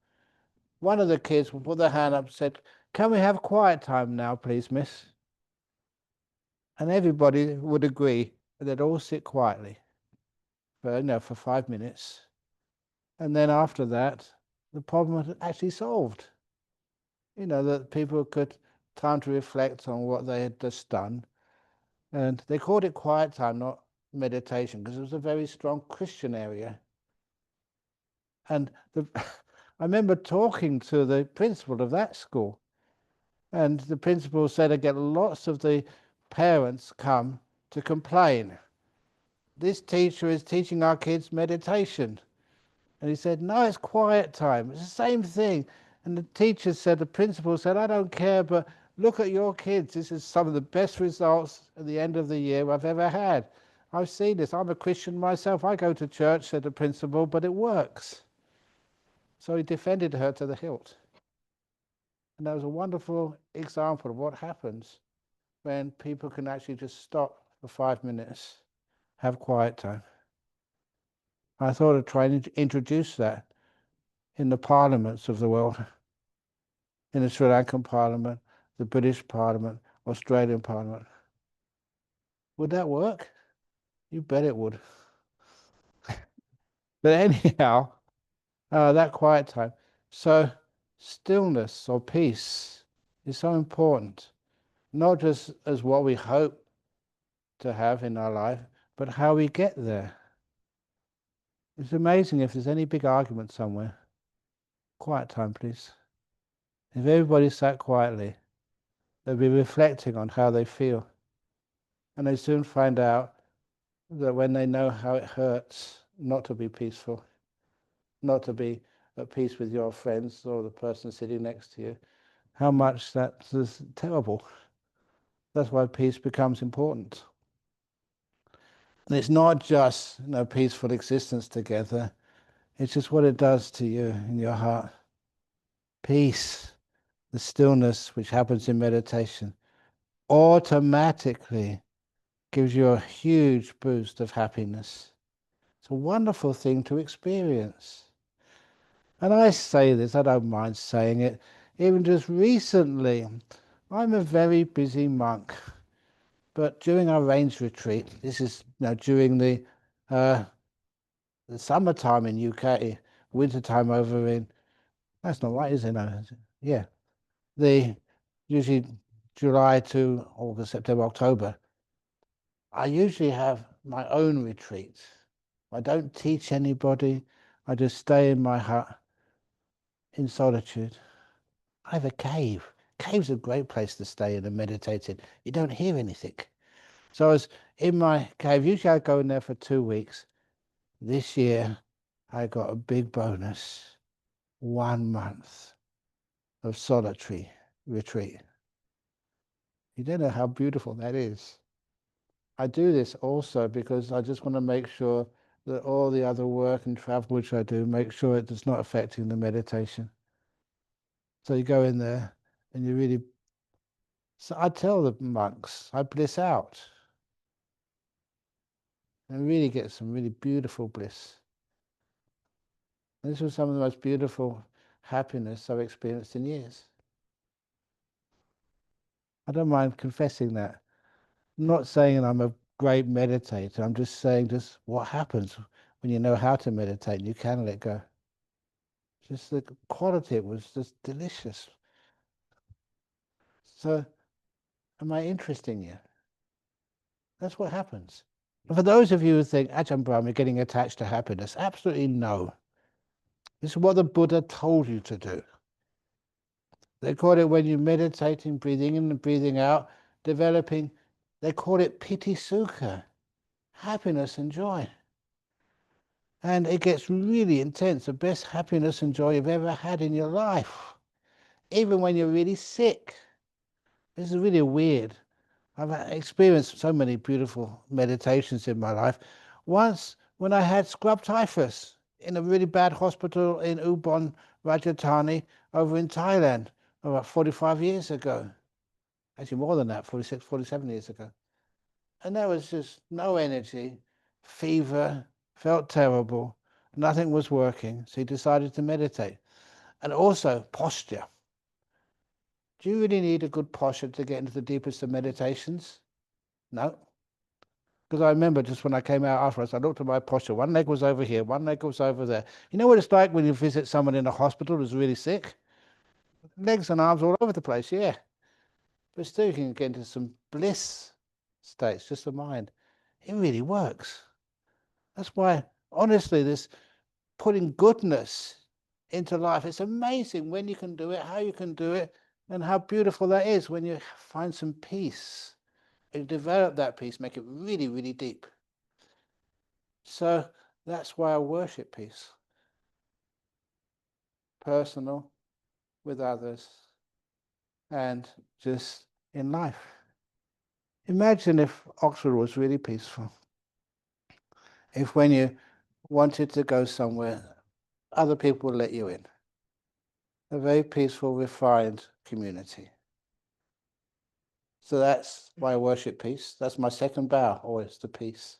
one of the kids would put their hand up and said, "Can we have quiet time now, please, miss?" And everybody would agree, and they'd all sit quietly for 5 minutes. And then after that, the problem was actually solved. That people could time to reflect on what they had just done. And they called it quiet time, not meditation, because it was a very strong Christian area. And I remember talking to the principal of that school, and the principal said I get lots of the parents come to complain. This teacher is teaching our kids meditation. And he said, no, it's quiet time. It's the same thing. And the teacher said, the principal said, I don't care, but look at your kids. This is some of the best results at the end of the year I've ever had. I've seen this. I'm a Christian myself. I go to church, said the principal, but it works. So he defended her to the hilt. And that was a wonderful example of what happens when people can actually just stop for 5 minutes, have quiet time. I thought I'd try and introduce that. in the parliaments of the world, in the Sri Lankan parliament, the British parliament, Australian parliament. Would that work? You bet it would. But anyhow, that quiet time. So stillness or peace is so important, not just as what we hope to have in our life, but how we get there. It's amazing if there's any big argument somewhere. Quiet time, please. If everybody sat quietly, they'll be reflecting on how they feel. And they soon find out that when they know how it hurts not to be peaceful, not to be at peace with your friends or the person sitting next to you, how much that is terrible. That's why peace becomes important. And it's not just peaceful existence together. It's just what it does to you in your heart. Peace, the stillness which happens in meditation, automatically gives you a huge boost of happiness. It's a wonderful thing to experience. And I say this, I don't mind saying it, even just recently. I'm a very busy monk, but during our rains retreat, this is during the summertime in UK, wintertime over in, that's not right, is it? No, yeah, the usually July to August, September, October, I usually have my own retreat. I don't teach anybody. I just stay in my hut in solitude. I have a cave. Cave's a great place to stay in and meditate in. You don't hear anything. So I was in my cave. Usually I go in there for 2 weeks. This year I got a big bonus. 1 month of solitary retreat. You don't know how beautiful that is. I do this also because I just want to make sure that all the other work and travel which I do, make sure it's not affecting the meditation. So you go in there and you really, so I tell the monks, I bliss out and really get some really beautiful bliss. And this was some of the most beautiful happiness I've experienced in years. I don't mind confessing that. I'm not saying I'm a great meditator. I'm just saying just what happens when you know how to meditate and you can let go. Just the quality, it was just delicious. So, am I interesting you? That's what happens. And for those of you who think, Ajahn Brahm, you're getting attached to happiness, absolutely no. This is what the Buddha told you to do. They call it when you're meditating, breathing in and breathing out, developing, they call it piti sukha, happiness and joy. And it gets really intense, the best happiness and joy you've ever had in your life, even when you're really sick. This is really weird. I've experienced so many beautiful meditations in my life. Once, when I had scrub typhus in a really bad hospital in Ubon, Ratchathani, over in Thailand, about 45 years ago. Actually, more than that, 46, 47 years ago. And there was just no energy, fever, felt terrible, nothing was working. So he decided to meditate. And also posture. Do you really need a good posture to get into the deepest of meditations? No. Because I remember just when I came out afterwards, I looked at my posture. One leg was over here, one leg was over there. You know what it's like when you visit someone in a hospital who's really sick? Legs and arms all over the place, yeah. But still you can get into some bliss states, just the mind. It really works. That's why, honestly, this putting goodness into life, it's amazing when you can do it, how you can do it, and how beautiful that is when you find some peace. You develop that peace, make it really, really deep. So that's why I worship peace. Personal, with others, and just in life. Imagine if Oxford was really peaceful. If when you wanted to go somewhere, other people would let you in. A very peaceful, refined community. So that's why I worship peace. That's my second bow, always to peace.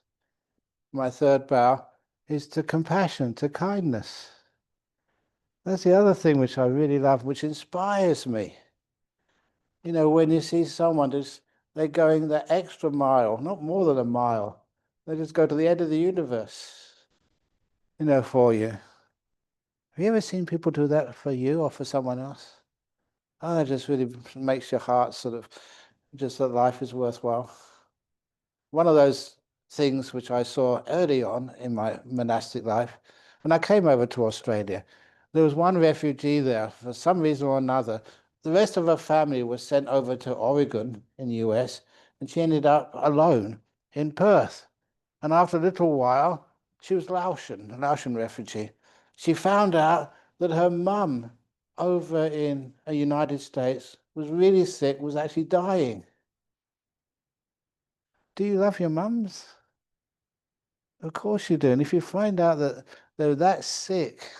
My third bow is to compassion, to kindness. That's the other thing which I really love, which inspires me. You know, when you see someone who's they're going the extra mile, not more than a mile, they just go to the end of the universe, you know, for you. Have you ever seen people do that for you or for someone else? Oh, that just really makes your heart sort of just that life is worthwhile. One of those things which I saw early on in my monastic life, when I came over to Australia, there was one refugee there for some reason or another. The rest of her family was sent over to Oregon in the US, and she ended up alone in Perth. And after a little while, she was Laotian, a Laotian refugee. She found out that her mum over in the United States was really sick, was actually dying. Do you love your mums? Of course you do. And if you find out that they're that sick,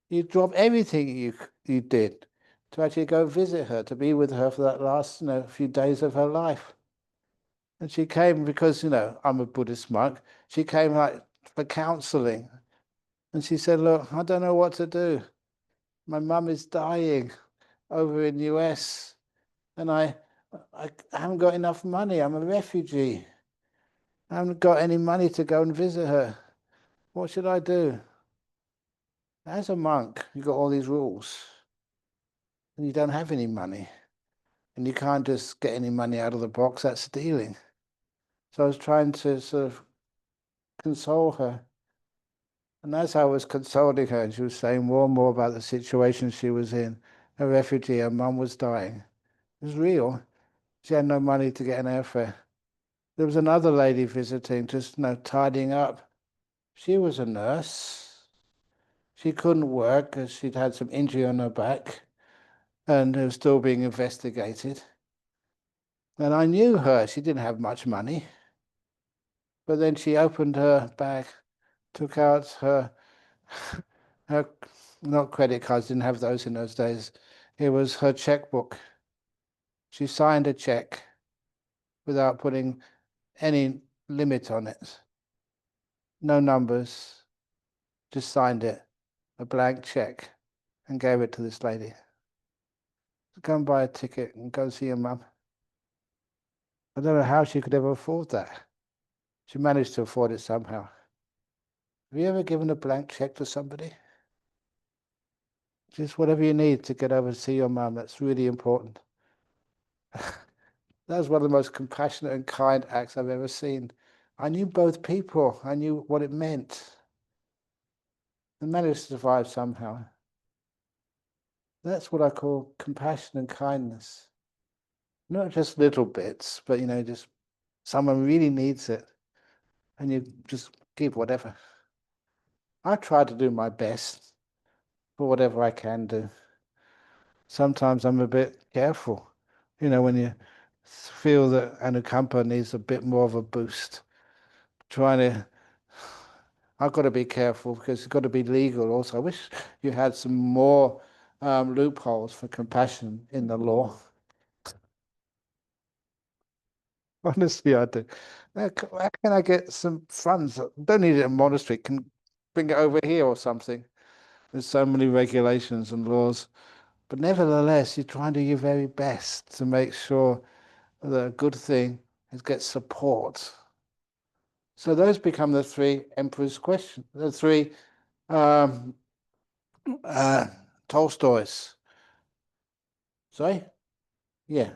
you drop everything you did to actually go visit her, to be with her for that last, few days of her life. And she came because, I'm a Buddhist monk. She came like for counseling. And she said, look, I don't know what to do. My mum is dying over in the US and I haven't got enough money. I'm a refugee. I haven't got any money to go and visit her. What should I do? As a monk, you've got all these rules and you don't have any money and you can't just get any money out of the box. That's stealing. So I was trying to sort of console her. And as I was consoling her, and she was saying more and more about the situation she was in, a refugee, her mum was dying. It was real. She had no money to get an airfare. There was another lady visiting, just tidying up. She was a nurse. She couldn't work because she'd had some injury on her back and it was still being investigated. And I knew her. She didn't have much money. But then she opened her bag, took out her not credit cards, didn't have those in those days. It was her checkbook. She signed a check without putting any limit on it. No numbers, just signed it, a blank check, and gave it to this lady. Go and buy a ticket and go see your mum. I don't know how she could ever afford that. She managed to afford it somehow. Have you ever given a blank check to somebody? Just whatever you need to get over to see your mum. That's really important. That was one of the most compassionate and kind acts I've ever seen. I knew both people. I knew what it meant. And managed to survive somehow. That's what I call compassion and kindness. Not just little bits, but just someone really needs it. And you just give whatever. I try to do my best for whatever I can do. Sometimes I'm a bit careful, when you feel that Anukampa needs a bit more of a boost. Trying to, I've got to be careful because it's got to be legal also. I wish you had some more loopholes for compassion in the law. Honestly, I do. How can I get some funds? Don't need it in a monastery. Can bring it over here or something. There's so many regulations and laws. But nevertheless, you try and do your very best to make sure that a good thing is get support. So those become the three emperor's questions, the three um, Tolstoy's. Sorry? Yeah.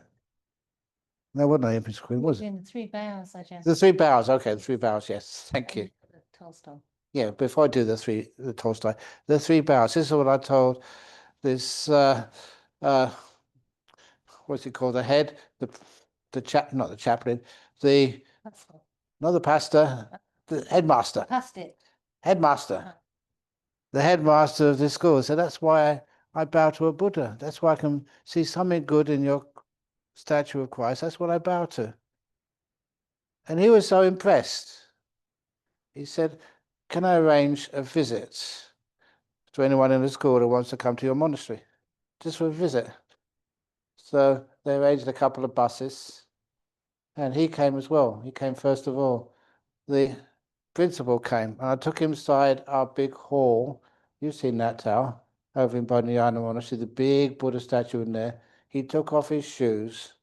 No, what not emperor's question, was it? In the three bows, I just. The three bows. Okay, the three bows. Yes, thank you. Tolstoy. Yeah, before I do the Tolstoy, the three bows. This is what I told this. What's it called? The head, not the chaplain, the Pastor. not the pastor, the headmaster. Past it. Headmaster. The headmaster of this school said, that's why I bow to a Buddha. That's why I can see something good in your statue of Christ. That's what I bow to. And he was so impressed. He said, can I arrange a visit to anyone in the school who wants to come to your monastery? Just for a visit. So they arranged a couple of buses and he came as well. He came first of all. The principal came and I took him inside our big hall. You've seen that, Tao. over in Bodhayana Monastery, the big Buddha statue in there. He took off his shoes,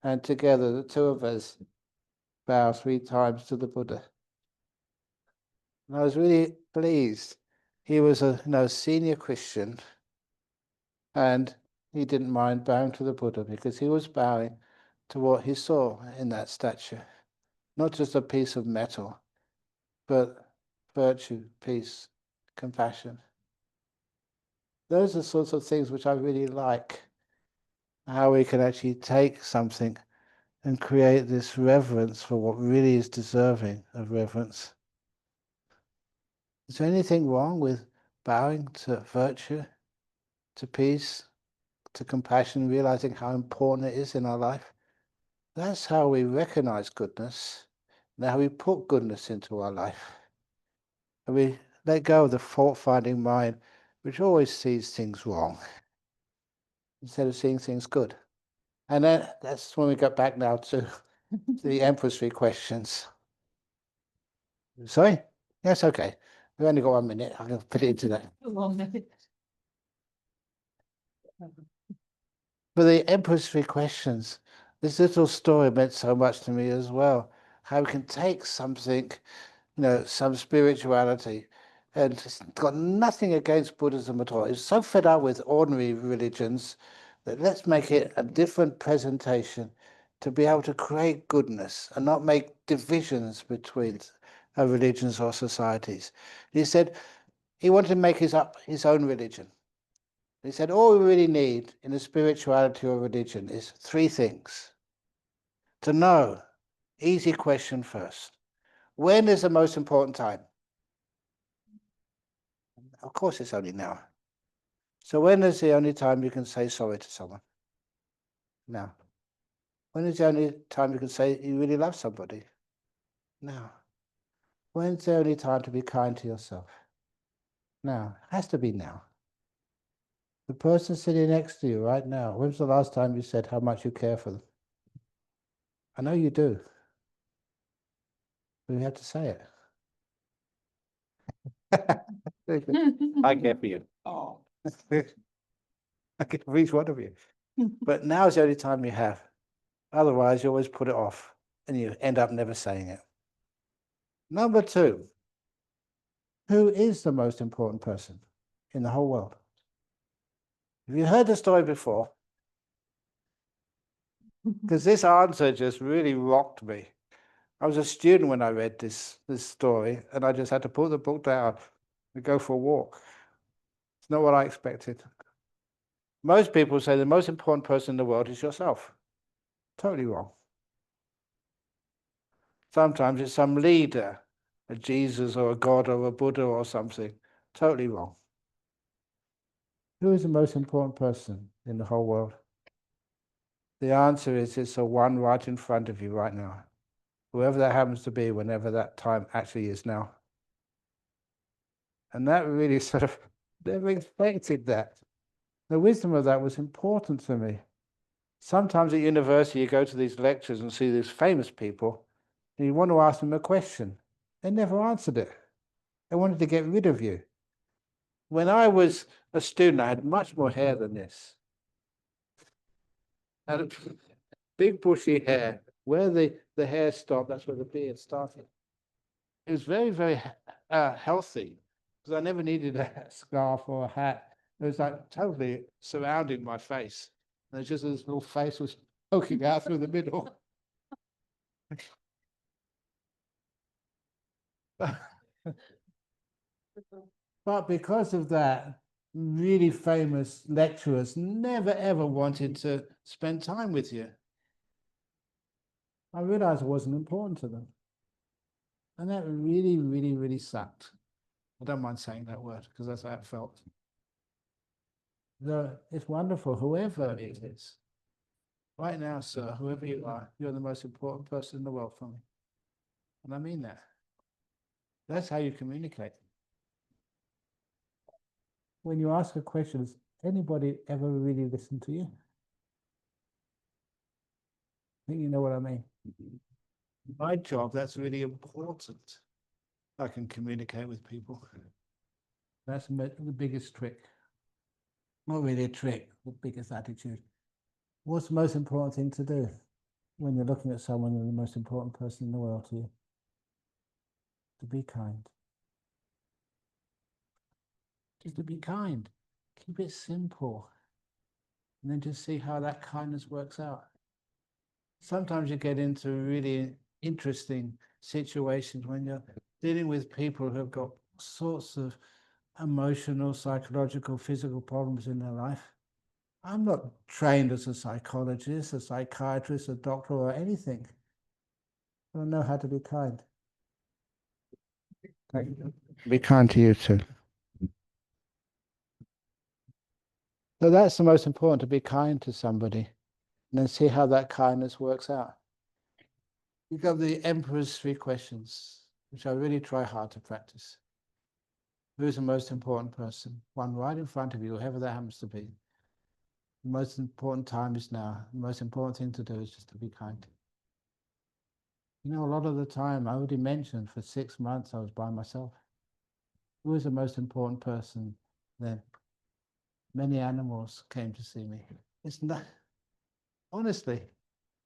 and together the two of us bow 3 times to the Buddha. And I was really pleased. He was a senior Christian, and he didn't mind bowing to the Buddha because he was bowing to what he saw in that statue. Not just a piece of metal, but virtue, peace, compassion. Those are sorts of things which I really like, how we can actually take something and create this reverence for what really is deserving of reverence. Is there anything wrong with bowing to virtue, to peace, to compassion, realizing how important it is in our life? That's how we recognize goodness, and how we put goodness into our life. And we let go of the fault-finding mind, which always sees things wrong, instead of seeing things good. And then that's when we get back now to the Emperor's 3 questions. Sorry? Yes, okay. We've only got 1 minute. I'm going to put it into that. For the Emperor's 3 questions, this little story meant so much to me as well. How we can take something, some spirituality, and it's got nothing against Buddhism at all. It's so fed up with ordinary religions that let's make it a different presentation to be able to create goodness and not make divisions between religions or societies. He said he wanted to make his own religion. He said all we really need in a spirituality or religion is 3 things. To know, easy question first. When is the most important time? Of course it's only now. So when is the only time you can say sorry to someone? Now. When is the only time you can say you really love somebody? Now. When's the only time to be kind to yourself? Now. It has to be now. The person sitting next to you right now, when's the last time you said how much you care for them? I know you do. But you have to say it. I care for you. Oh. I care for each one of you. But now is the only time you have. Otherwise, you always put it off and you end up never saying it. Number 2, who is the most important person in the whole world? Have you heard the story before? Because this answer just really rocked me. I was a student when I read this story, and I just had to put the book down and go for a walk. It's not what I expected. Most people say the most important person in the world is yourself. Totally wrong. Sometimes it's some leader, a Jesus or a God or a Buddha or something. Totally wrong. Who is the most important person in the whole world? The answer is it's the one right in front of you right now. Whoever that happens to be, whenever that time actually is now. And that really sort of never expected that. The wisdom of that was important to me. Sometimes at university you go to these lectures and see these famous people, and you want to ask them a question. They never answered it. They wanted to get rid of you. When I was a student, I had much more hair than this. I had a big bushy hair. Where the hair stopped, that's where the beard started. It was very, very healthy because I never needed a scarf or a hat. It was like totally surrounding my face. And just this little face was poking out through the middle. But because of that, really famous lecturers never ever wanted to spend time with you. I realized it wasn't important to them. And that really, really, really sucked. I don't mind saying that word because that's how it felt. It's wonderful, whoever it is. Right now, sir, whoever you are, you're the most important person in the world for me. And I mean that. That's how you communicate. When you ask a question, does anybody ever really listen to you? I think you know what I mean. My job, that's really important. I can communicate with people. That's the biggest trick. Not really a trick, the biggest attitude. What's the most important thing to do when you're looking at someone and the most important person in the world to you? To be kind. Just to be kind. Keep it simple. And then just see how that kindness works out. Sometimes you get into really interesting situations when you're dealing with people who have got sorts of emotional, psychological, physical problems in their life. I'm not trained as a psychologist, a psychiatrist, a doctor, or anything. I don't know how to be kind. Be kind to you too. So that's the most important, to be kind to somebody and then see how that kindness works out. You've got the Emperor's 3 questions, which I really try hard to practice. Who's the most important person? One right in front of you, whoever that happens to be. The most important time is now. The most important thing to do is just to be kind. You know, a lot of the time, I already mentioned, for 6 months I was by myself. Who was the most important person then? Many animals came to see me. It's not, honestly,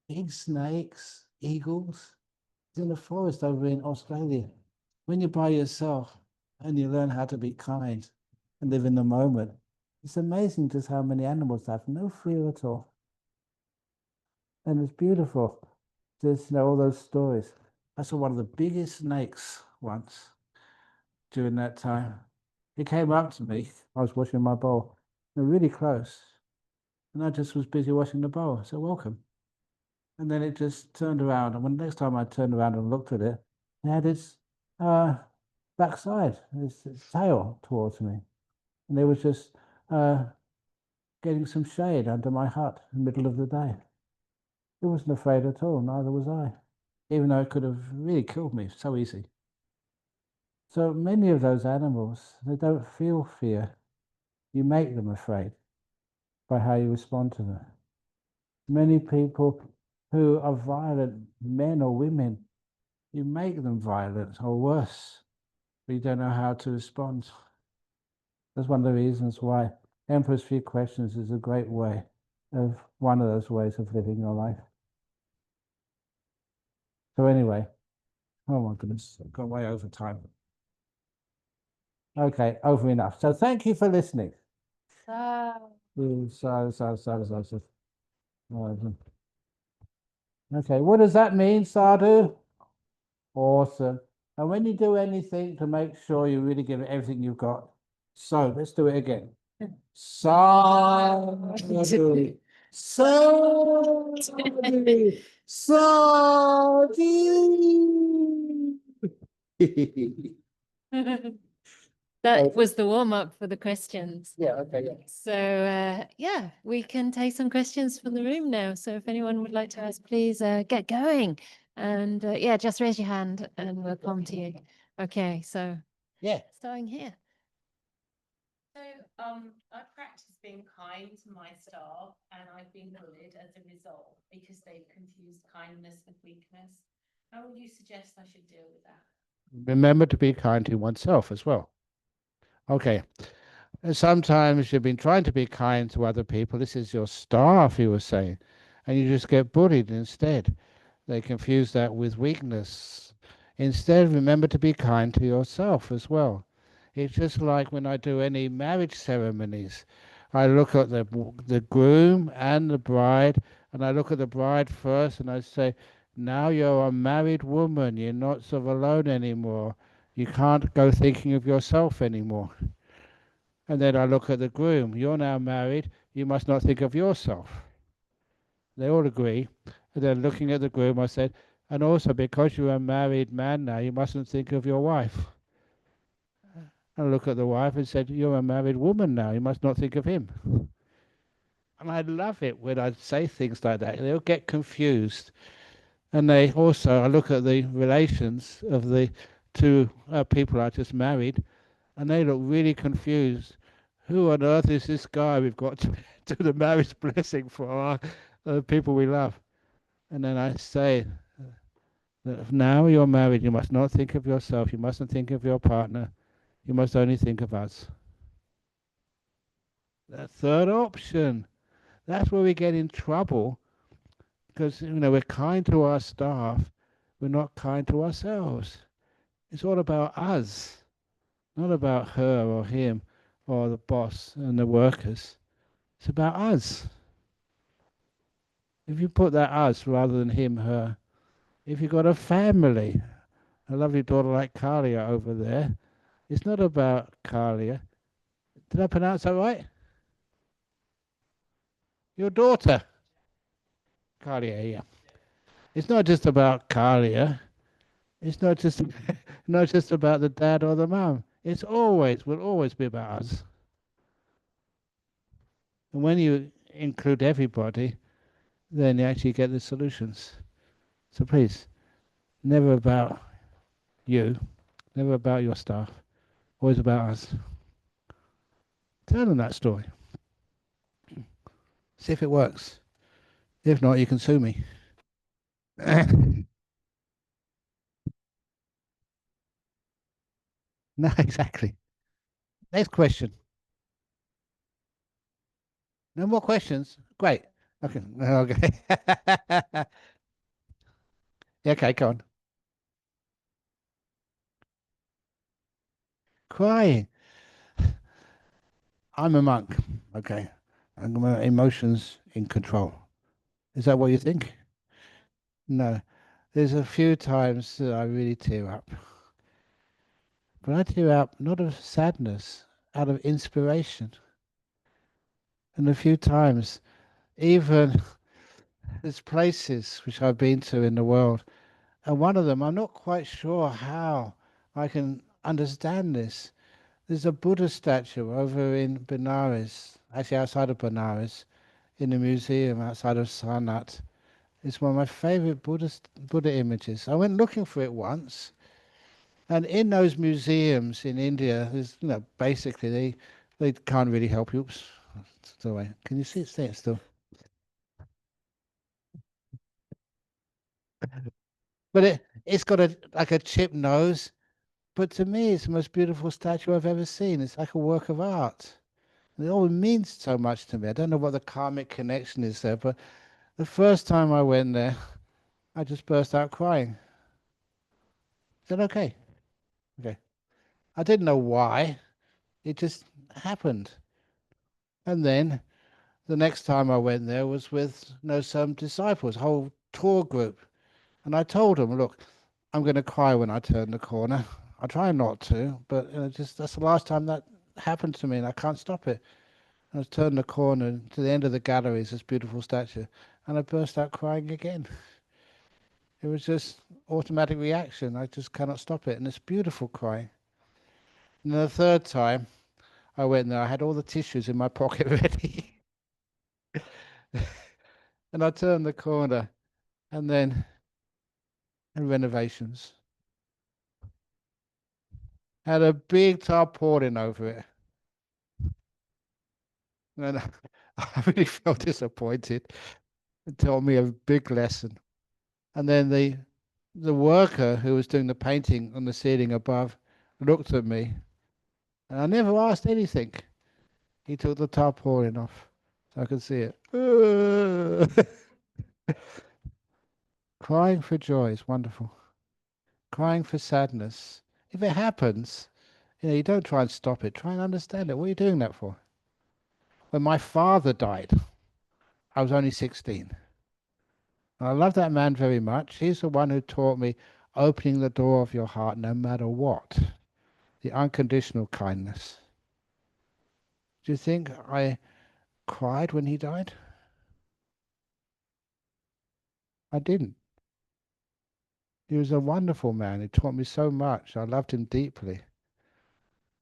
big snakes, eagles, in the forest over in Australia. When you're by yourself and you learn how to be kind and live in the moment, it's amazing just how many animals have no fear at all. And it's beautiful. Just, all those stories. I saw one of the biggest snakes once during that time. He came up to me. I was washing my bowl. Really close. And I just was busy washing the bowl. So welcome. And then it just turned around. And when the next time I turned around and looked at it, it had its backside, its tail towards me. And it was just getting some shade under my hut in the middle of the day. It wasn't afraid at all, neither was I, even though it could have really killed me so easy. So many of those animals, they don't feel fear. You make them afraid by how you respond to them. Many people who are violent, men or women, you make them violent or worse, but you don't know how to respond. That's one of the reasons why Emperor's 3 questions is a great way of one of those ways of living your life. So anyway, oh my goodness, I've gone way over time. Okay, over enough. So thank you for listening. Okay, what does that mean, sadhu? Awesome. And when you do anything, to make sure you really give it everything you've got. So let's do it again. Sadhu, sadhu, sadhu. That was the warm up for the questions. Yeah, okay, yeah. So, yeah, we can take some questions from the room now. So, if anyone would like to ask, please get going. And yeah, just raise your hand and we'll come to you. Okay, so Yeah. starting here. So, I practice being kind to my staff, and I've been bullied as a result because they've confused kindness with weakness. How would you suggest I should deal with that? Remember to be kind to oneself as well. Okay. And sometimes you've been trying to be kind to other people. This is your staff, you were saying, and you just get bullied instead. They confuse that with weakness. Instead, remember to be kind to yourself as well. It's just like when I do any marriage ceremonies. I look at the groom and the bride, and I look at the bride first, and I say, now you're a married woman. You're not sort of alone anymore. You can't go thinking of yourself anymore. And then I look at the groom. You're now married. You must not think of yourself. They all agree. And then looking at the groom, I said, and also because you're a married man now, you mustn't think of your wife. And I look at the wife and said, you're a married woman now. You must not think of him. And I love it when I say things like that. They'll get confused. And they also, I look at the relations of the two people I just married, and they look really confused. Who on earth is this guy we've got to do the marriage blessing for our people we love? And then I say that now you're married, you must not think of yourself, you mustn't think of your partner, you must only think of us. The third option. That's where we get in trouble because we're kind to our staff, we're not kind to ourselves. It's all about us, not about her or him or the boss and the workers. It's about us. If you put that us rather than him, her, if you've got a family, a lovely daughter like Kalia over there, it's not about Kalia. Did I pronounce that right? Your daughter, Kalia, yeah. It's not just about Kalia. It's not just not just about the dad or the mum. It's always will always be about us. And when you include everybody, then you actually get the solutions. So please, never about you, never about your staff, always about us. Tell them that story. See if it works. If not, you can sue me. No, exactly. Next question. No more questions. Great. Okay. Okay. Yeah, okay, go on. Crying. I'm a monk. Okay. I'm my emotions in control. Is that what you think? No. There's a few times that I really tear up. But I tear up not of sadness, out of inspiration. And a few times, even there's places which I've been to in the world. And one of them, I'm not quite sure how I can understand this. There's a Buddha statue over in Benares, actually outside of Benares, in a museum outside of Sarnath. It's one of my favorite Buddha images. I went looking for it once, and in those museums in India, there's basically they can't really help you. Oops, it's away. Can you see it? Stay it still. But it's got a like a chipped nose. But to me, it's the most beautiful statue I've ever seen. It's like a work of art. It all means so much to me. I don't know what the karmic connection is there, but the first time I went there, I just burst out crying. Is that okay? Okay. I didn't know why. It just happened. And then the next time I went there was with some disciples, a whole tour group. And I told them, look, I'm going to cry when I turn the corner. I try not to, but just that's the last time that happened to me, and I can't stop it. I turned the corner to the end of the gallery is this beautiful statue, and I burst out crying again. It was just automatic reaction. I just cannot stop it, and it's beautiful crying. And then the third time I went there, I had all the tissues in my pocket ready, and I turned the corner, and then and renovations had a big tarpaulin over it, and I really felt disappointed. It taught me a big lesson. And then the worker who was doing the painting on the ceiling above looked at me, and I never asked anything. He took the tarpaulin off so I could see it. Crying for joy is wonderful. Crying for sadness. If it happens, you don't try and stop it. Try and understand it. What are you doing that for? When my father died, I was only 16. And I love that man very much. He's the one who taught me opening the door of your heart no matter what. The unconditional kindness. Do you think I cried when he died? I didn't. He was a wonderful man. He taught me so much. I loved him deeply.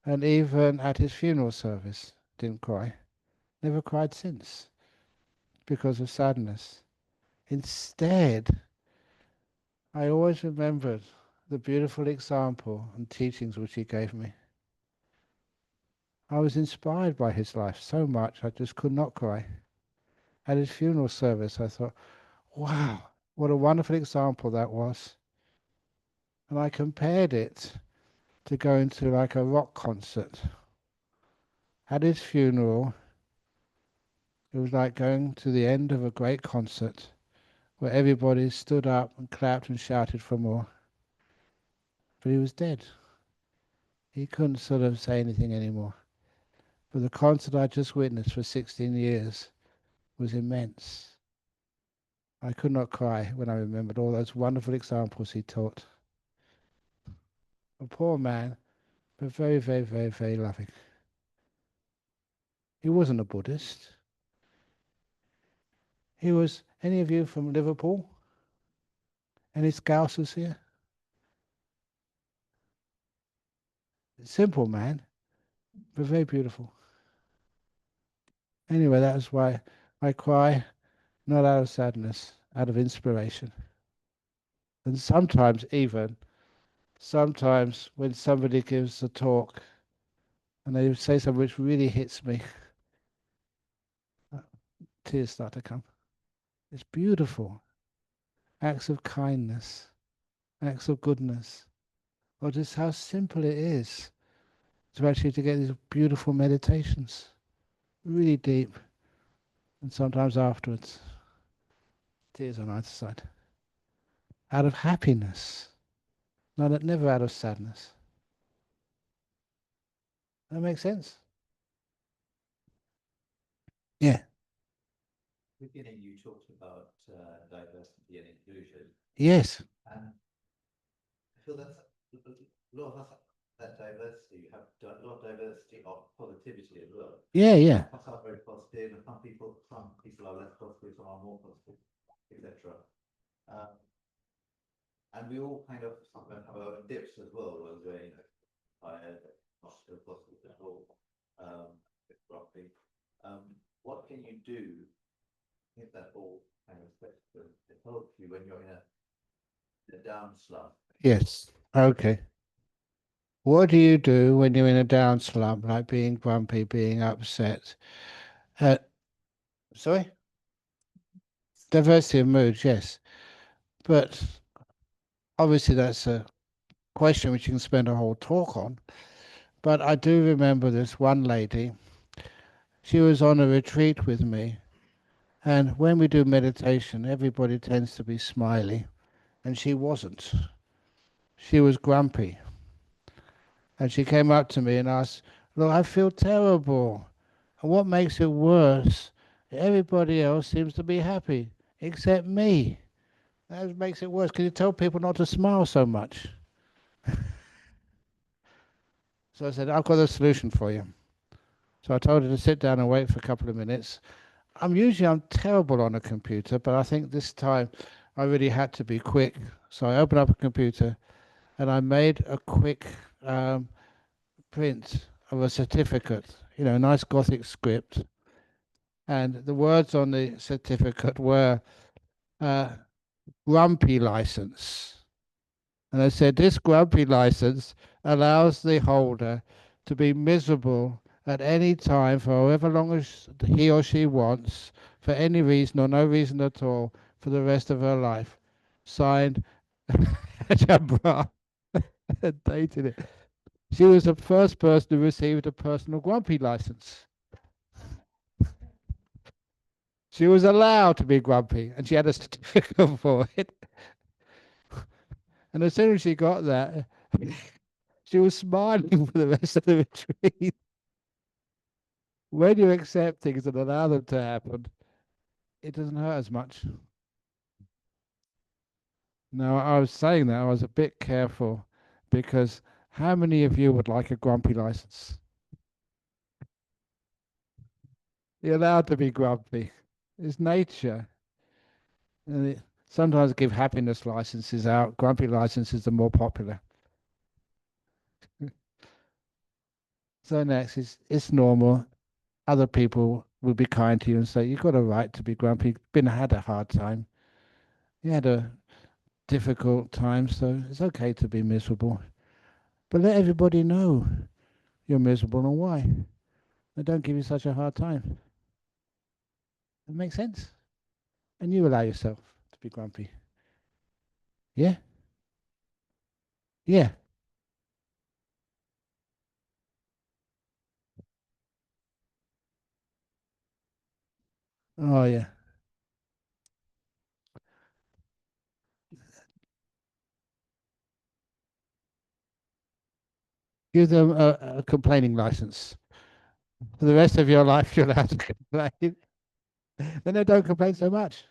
And even at his funeral service, didn't cry. Never cried since because of sadness. Instead, I always remembered the beautiful example and teachings which he gave me. I was inspired by his life so much I just could not cry. At his funeral service, I thought, wow, what a wonderful example that was. And I compared it to going to like a rock concert. At his funeral, It was like going to the end of a great concert where everybody stood up and clapped and shouted for more. But he was dead. He couldn't sort of say anything anymore. But the concert I just witnessed for 16 years was immense. I could not cry when I remembered all those wonderful examples he taught. A poor man, but very, very, very, very loving. He wasn't a Buddhist. He was, any of you from Liverpool? Any Scousers here? Simple man, but very beautiful. Anyway, that is why I cry, not out of sadness, out of inspiration. And sometimes when somebody gives a talk and they say something which really hits me, tears start to come. It's beautiful. Acts of kindness, acts of goodness. Or just how simple it is to actually to get these beautiful meditations, really deep, and sometimes afterwards, tears on either side. Out of happiness, never out of sadness. That makes sense? Yeah. Beginning, you talked about diversity and inclusion. Yes. And I feel that's a lot of us, that diversity, you have a lot of diversity of positivity as well. Yeah, yeah. Some are very positive, and some people are less positive, some are more positive, etc. And we all kind of sometimes have our own dips as well, where we're, tired, not so positive at all, grumpy. What can you do if that all kind of spectrum to help you when you're in a down slump? Yes. Okay. What do you do when you're in a down slump, like being grumpy, being upset? Uh, sorry? Diversity of moods, yes. But obviously that's a question which you can spend a whole talk on. But I do remember this one lady. She was on a retreat with me. And when we do meditation, everybody tends to be smiley. And she wasn't. She was grumpy. And she came up to me and asked, "Look, I feel terrible. And what makes it worse, everybody else seems to be happy, except me. That makes it worse. Can you tell people not to smile so much?" So I said, "I've got a solution for you." So I told her to sit down and wait for a couple of minutes. I'm terrible on a computer, but I think this time I really had to be quick. So I opened up a computer and I made a quick print of a certificate, a nice Gothic script. And the words on the certificate were uh, grumpy license. And I said, this grumpy license allows the holder to be miserable at any time for however long as he or she wants, for any reason or no reason at all, for the rest of her life. Signed, Ajahn Brahm, and dated it. She was the first person who received a personal grumpy license. She was allowed to be grumpy, and she had a certificate for it. And as soon as she got that, she was smiling for the rest of the retreat. When you accept things and allow them to happen, it doesn't hurt as much. Now, I was saying that I was a bit careful because how many of you would like a grumpy license? You're allowed to be grumpy. It's nature. And sometimes give happiness licenses out. Grumpy licenses are more popular. So next, it's normal. Other people will be kind to you and say, you've got a right to be grumpy. Had a hard time. You had a difficult time, so it's okay to be miserable. But let everybody know you're miserable and why. And don't give you such a hard time. That makes sense? And you allow yourself to be grumpy. Yeah? Yeah. Oh yeah. Give them a complaining license. For the rest of your life, you'll have to complain. Then they don't complain so much.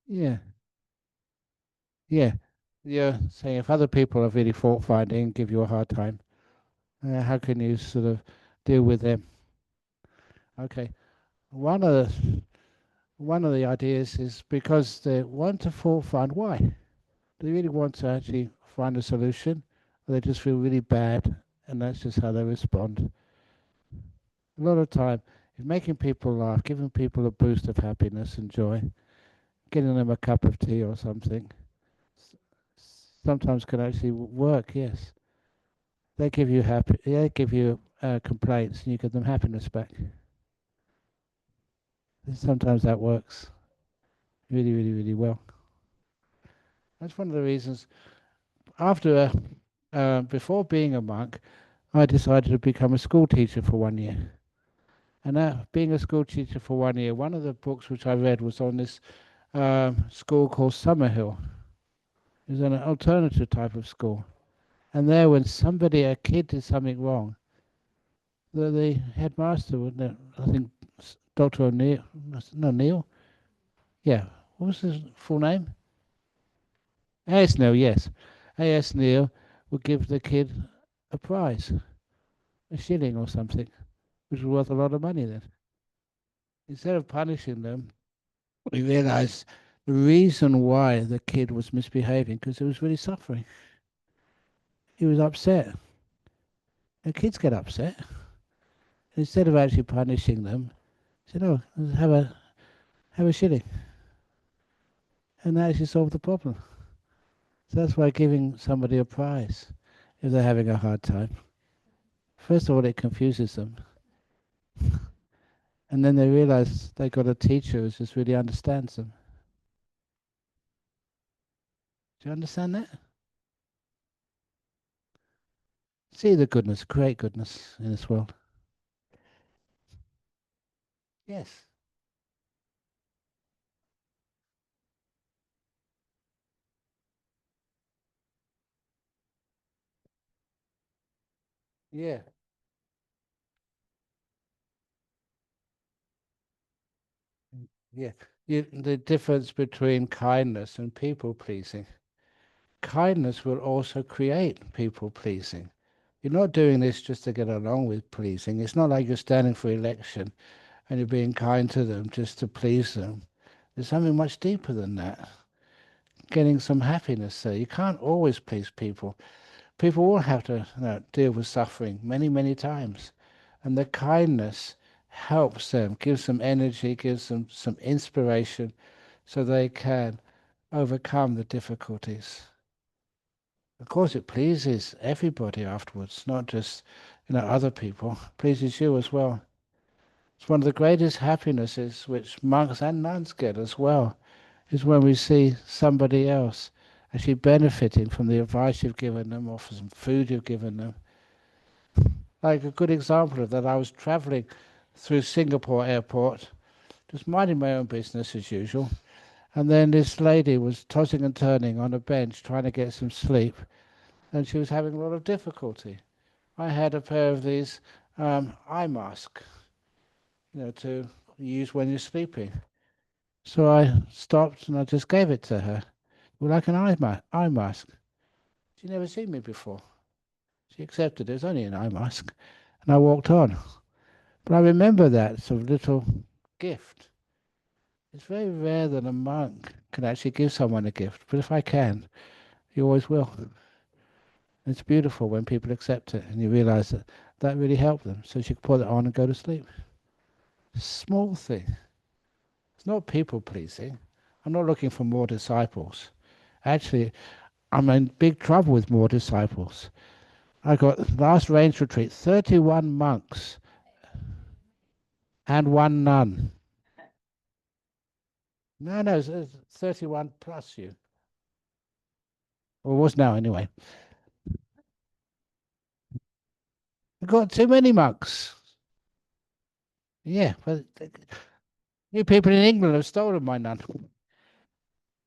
Yeah, yeah. You're saying if other people are really fault finding and give you a hard time, how can you sort of deal with them? Okay. One of the ideas is because they want to fault find. Why? Do they really want to actually find a solution, or they just feel really bad, and that's just how they respond? A lot of time, if making people laugh, giving people a boost of happiness and joy, getting them a cup of tea or something, sometimes can actually work. Yes, they give you complaints, and you give them happiness back. And sometimes that works really, really, really well. That's one of the reasons. Before being a monk, I decided to become a school teacher for 1 year. And being a school teacher for 1 year, one of the books which I read was on this school called Summerhill. It was an alternative type of school. And there, when a kid did something wrong, the headmaster, I think Dr. O'Neill, no, Neil? Yeah. What was his full name? A.S. Neil, yes. A.S. Neil would give the kid a prize, a shilling or something, which was worth a lot of money then. Instead of punishing them, we realized the reason why the kid was misbehaving because he was really suffering. He was upset. And kids get upset. Instead of actually punishing them, he said, "Oh, have a shilling," and that actually solved the problem. So that's why giving somebody a prize if they're having a hard time. First of all, it confuses them, and then they realize they got a teacher who just really understands them. Do you understand that? See the goodness, great goodness in this world. Yes. Yeah. Yeah. The difference between kindness and people pleasing. Kindness will also create people pleasing. You're not doing this just to get along with pleasing. It's not like you're standing for election and you're being kind to them just to please them. There's something much deeper than that. Getting some happiness there. You can't always please people. People will have to deal with suffering many, many times. And the kindness helps them, gives them energy, gives them some inspiration so they can overcome the difficulties. Of course, it pleases everybody afterwards, not just other people. It pleases you as well. It's one of the greatest happinesses which monks and nuns get as well, is when we see somebody else actually benefiting from the advice you've given them or from some food you've given them. Like a good example of that, I was traveling through Singapore airport, just minding my own business as usual, and then this lady was tossing and turning on a bench trying to get some sleep, and she was having a lot of difficulty. I had a pair of these eye masks, to use when you're sleeping. So I stopped and I just gave it to her. Well, like an eye mask. She'd never seen me before. She accepted it was only an eye mask. And I walked on. But I remember that sort of little gift. It's very rare that a monk can actually give someone a gift. But if I can, you always will. It's beautiful when people accept it and you realize that that really helped them. So she could put it on and go to sleep. Small thing. It's not people pleasing. I'm not looking for more disciples. Actually, I'm in big trouble with more disciples. I got last range retreat, 31 monks and one nun. No, it's 31 plus you. Or was now anyway. We've got too many monks. Yeah, but you people in England have stolen my nun.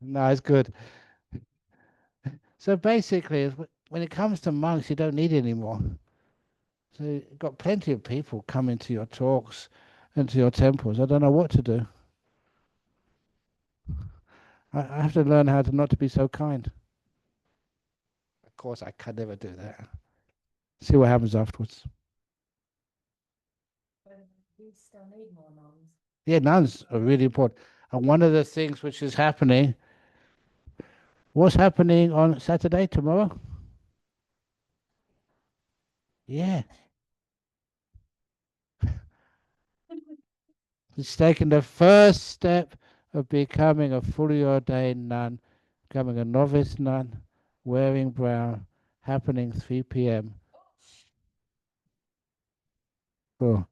No, it's good. So basically, when it comes to monks, you don't need any more. So you've got plenty of people coming to your talks and to your temples. I don't know what to do. I have to learn how to not to be so kind. Of course, I can never do that. See what happens afterwards. We still need more nuns. Yeah, nuns are really important. And one of the things which is happening, what's happening on Saturday, tomorrow? Yeah. It's taking the first step of becoming a fully ordained nun, becoming a novice nun, wearing brown, happening 3 p.m. Oh,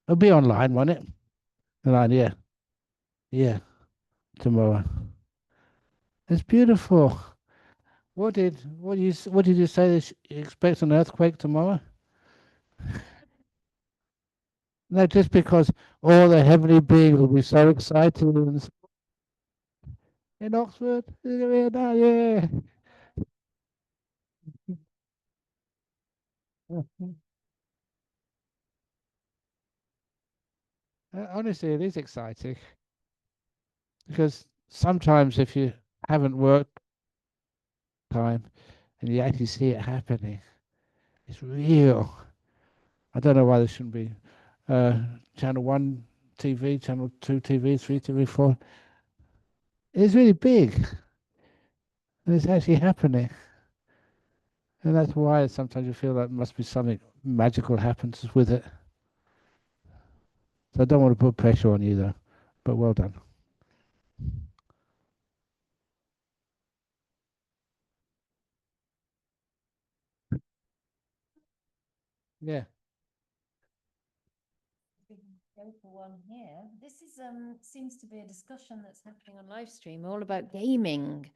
it'll be online, won't it? Online, yeah. Yeah, tomorrow. It's beautiful. What did you say this expects an earthquake tomorrow? No, just because all the heavenly beings will be so excited in Oxford. Yeah. Honestly, it is exciting because sometimes if you haven't worked time and you actually see it happening, it's real. I don't know why there shouldn't be channel 1 TV, channel 2 TV, 3 TV, 4. It's really big and it's actually happening. And that's why sometimes you feel like must be something magical happens with it. So I don't want to put pressure on you though, but well done. Yeah. Go for one here. This is seems to be a discussion that's happening on live stream, all about gaming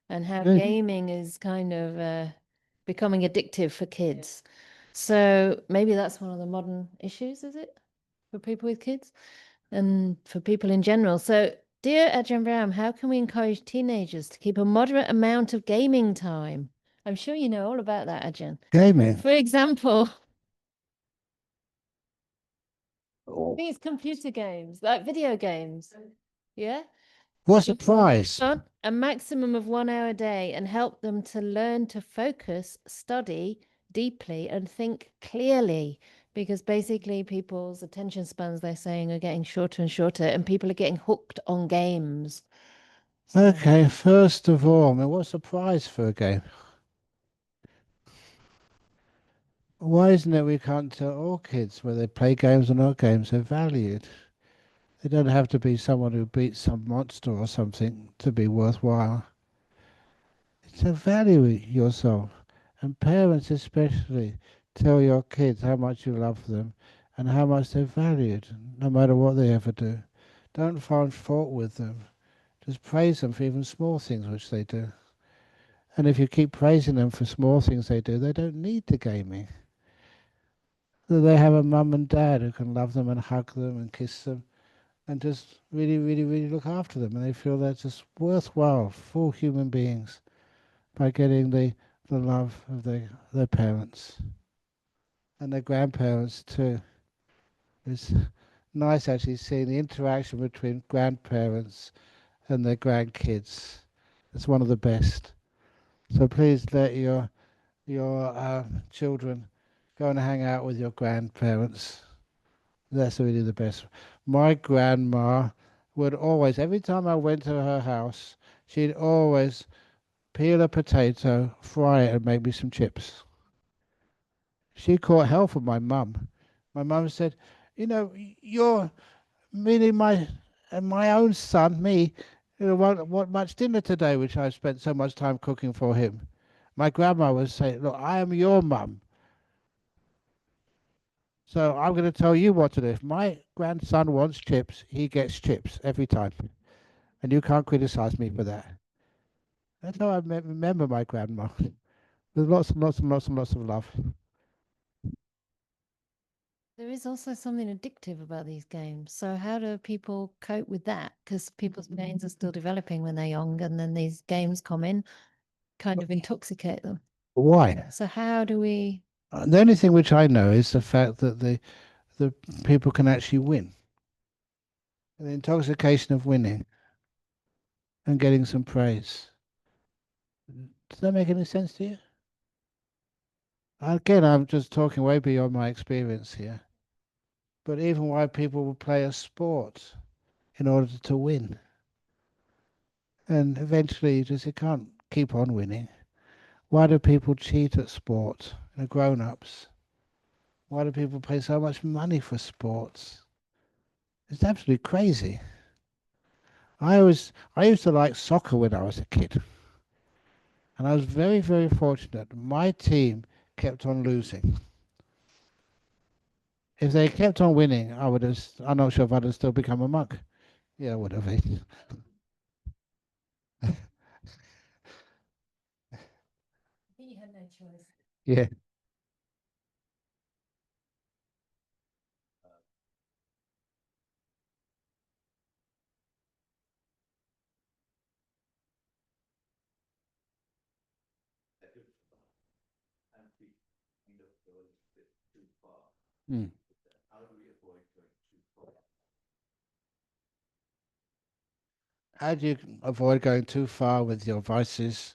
and how gaming is kind of becoming addictive for kids. So maybe that's one of the modern issues, is it, for people with kids and for people in general? So, dear Ajahn Brahm, how can we encourage teenagers to keep a moderate amount of gaming time? I'm sure you know all about that, Ajahn. Gaming. For example, these computer games, like video games. Yeah. What's the price? A maximum of 1 hour a day and help them to learn to focus, study deeply, and think clearly. Because basically, people's attention spans, they're saying, are getting shorter and shorter, and people are getting hooked on games. So, Okay, first of all, I mean, what's the price for a game? Why isn't it we can't tell all kids whether they play games or not games, they're valued? They don't have to be someone who beats some monster or something to be worthwhile. So value yourself. And parents especially, tell your kids how much you love them and how much they're valued, no matter what they ever do. Don't find fault with them. Just praise them for even small things which they do. And if you keep praising them for small things they do, they don't need the gaming. So they have a mum and dad who can love them and hug them and kiss them and just really, really, really look after them. And they feel they're just worthwhile, full human beings by getting the love of their parents and their grandparents too. It's nice actually seeing the interaction between grandparents and their grandkids. It's one of the best. So please let your children go and hang out with your grandparents. That's really the best. My grandma would always, every time I went to her house, she'd always peel a potato, fry it, and make me some chips. She caught hell from my mum. My mum said, "You know, you're meaning my own son, me, won't want much dinner today, which I've spent so much time cooking for him." My grandma would say, "Look, I am your mum. So I'm going to tell you what to do. If my grandson wants chips, he gets chips every time." and you can't criticize me for that. That's how I remember my grandma. There's lots and lots and lots and lots of love. There is also something addictive about these games. So how do people cope with that? Because people's brains are still developing when they're young, and then these games come in, kind of intoxicate them. Why? So how do we? The only thing which I know is the fact that the people can actually win. The intoxication of winning and getting some praise. Does that make any sense to you? Again, I'm just talking way beyond my experience here. But even why people will play a sport in order to win. And eventually you can't keep on winning. Why do people cheat at sport? Grown-ups. Why do people pay so much money for sports? It's absolutely crazy. I used to like soccer when I was a kid. And I was very, very fortunate. My team kept on losing. If they kept on winning, I'm not sure if I'd have still become a monk. Yeah, I would have. You had no choice. Yeah. And we kind of go a bit too far. Mm. How do we avoid going too far? How do you avoid going too far with your vices?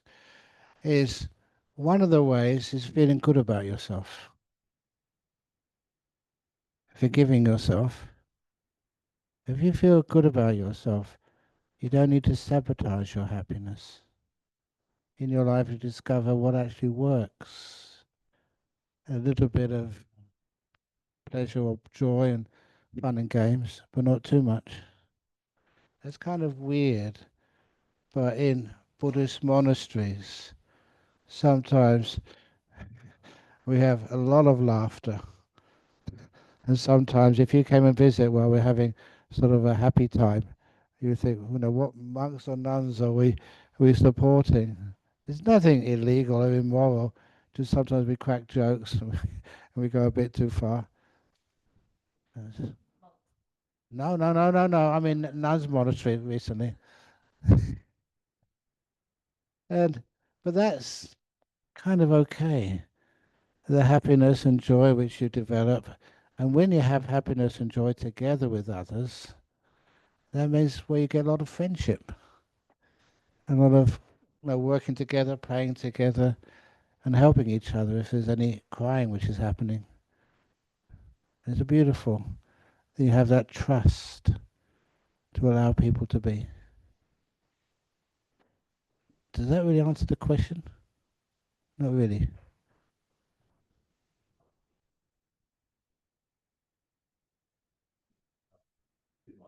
Is one of the ways is feeling good about yourself, forgiving yourself. If you feel good about yourself, you don't need to sabotage your happiness. In your life, you discover what actually works. A little bit of pleasure or joy and fun and games, but not too much. It's kind of weird, but in Buddhist monasteries, sometimes we have a lot of laughter. And sometimes if you came and visit while we're having sort of a happy time, you think, what monks or nuns are we supporting? There's nothing illegal or immoral, just sometimes we crack jokes and we go a bit too far. No, no, no, no, no. I mean, nuns monastery recently. And but that's kind of okay. The happiness and joy which you develop, and when you have happiness and joy together with others, that means where you get a lot of friendship, a lot of working together, playing together, and helping each other if there's any crying which is happening. It's beautiful that you have that trust to allow people to be. Does that really answer the question? Not really. Too much.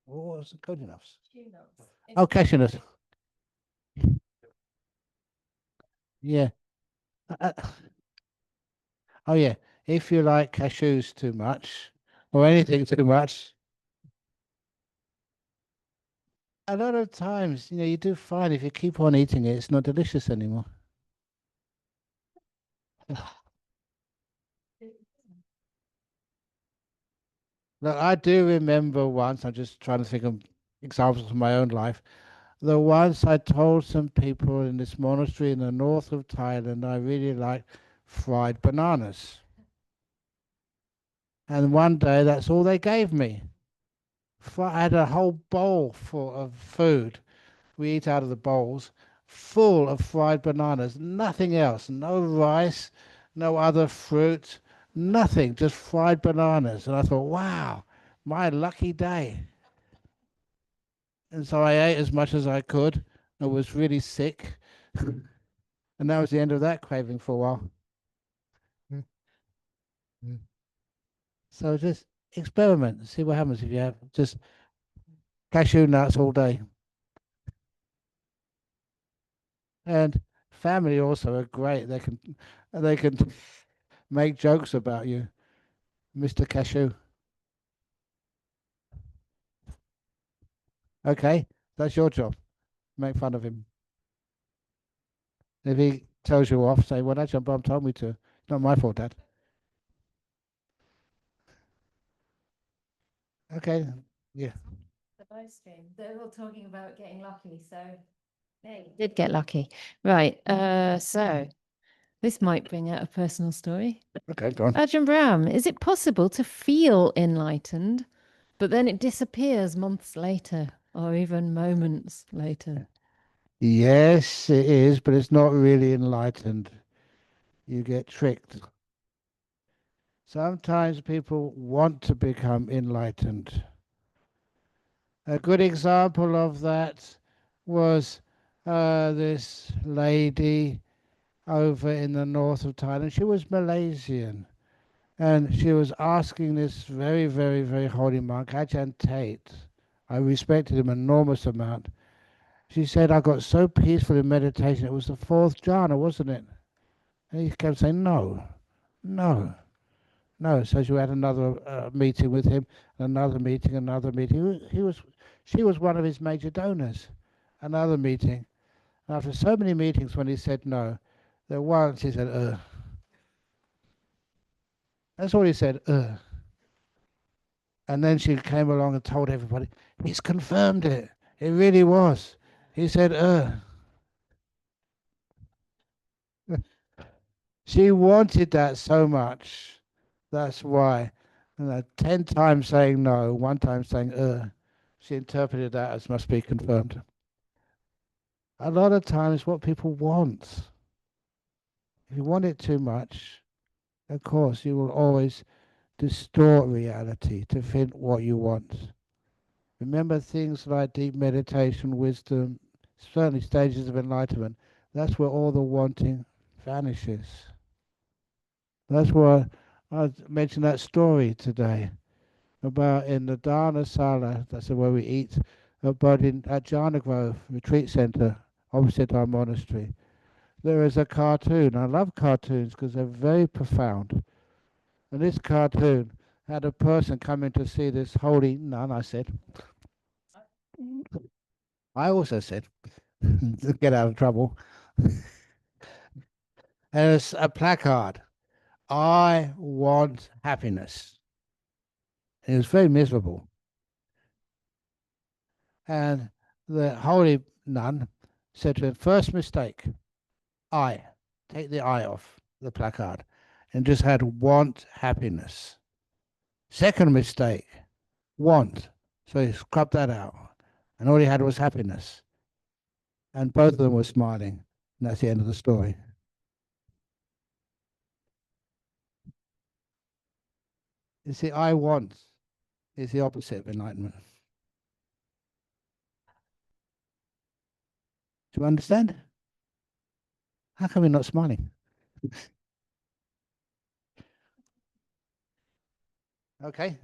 What was the code enough? Tune-ups. Oh, cashew nuts. Yeah. Oh, yeah. If you like cashews too much, or anything too much, a lot of times, you do find if you keep on eating it, it's not delicious anymore. Look, I do remember once, I'm just trying to think of examples from my own life. The once I told some people in this monastery in the north of Thailand I really liked fried bananas. And one day that's all they gave me. I had a whole bowl full of food. We eat out of the bowls, full of fried bananas, nothing else, no rice, no other fruit, nothing, just fried bananas. And I thought, wow, my lucky day. And so I ate as much as I could. I was really sick. And that was the end of that craving for a while. Mm, mm. So just experiment, see what happens if you have just cashew nuts all day. And family also are great. They can make jokes about you, Mr. Cashew. Okay, that's your job. Make fun of him. If he tells you off, say, well, Ajahn Brahm told me to. It's not my fault, Dad. Okay, yeah. The live stream. They're all talking about getting lucky. So they did get lucky. Right. So this might bring out a personal story. Okay, go on. Ajahn Brahm, is it possible to feel enlightened, but then it disappears months later or even moments later? Yes, it is, but it's not really enlightened. You get tricked. Sometimes people want to become enlightened. A good example of that was this lady over in the north of Thailand. She was Malaysian, and she was asking this very, very, very holy monk, Ajahn Tate. I respected him an enormous amount. She said, I got so peaceful in meditation. It was the fourth jhana, wasn't it? And he kept saying, no, no, no. So she had another meeting with him, another meeting, another meeting. She was one of his major donors. Another meeting. After so many meetings, when he said no, there once he said, ugh. That's all he said, ugh. And then she came along and told everybody, he's confirmed it. It really was. He said, ugh. She wanted that so much. That's why. And 10 times saying no, one time saying, she interpreted that as must be confirmed. A lot of times, what people want, if you want it too much, of course, you will always distort reality to fit what you want. Remember things like deep meditation, wisdom, certainly stages of enlightenment. That's where all the wanting vanishes. That's why I mentioned that story today about in the Dharna Sala, that's where we eat, but at Jhana Grove Retreat Centre, opposite our monastery, there is a cartoon. I love cartoons because they're very profound. And this cartoon had a person coming to see this holy nun, I said. I also said, to get out of trouble. There's a placard, I want happiness. It was very miserable. And the holy nun said to him, first mistake, I. Take the I off the placard. And just had want happiness. Second mistake, want. So he scrubbed that out. And all he had was happiness. And both of them were smiling. And that's the end of the story. You see, I want is the opposite of enlightenment. Do you understand? How come you're not smiling? Okay.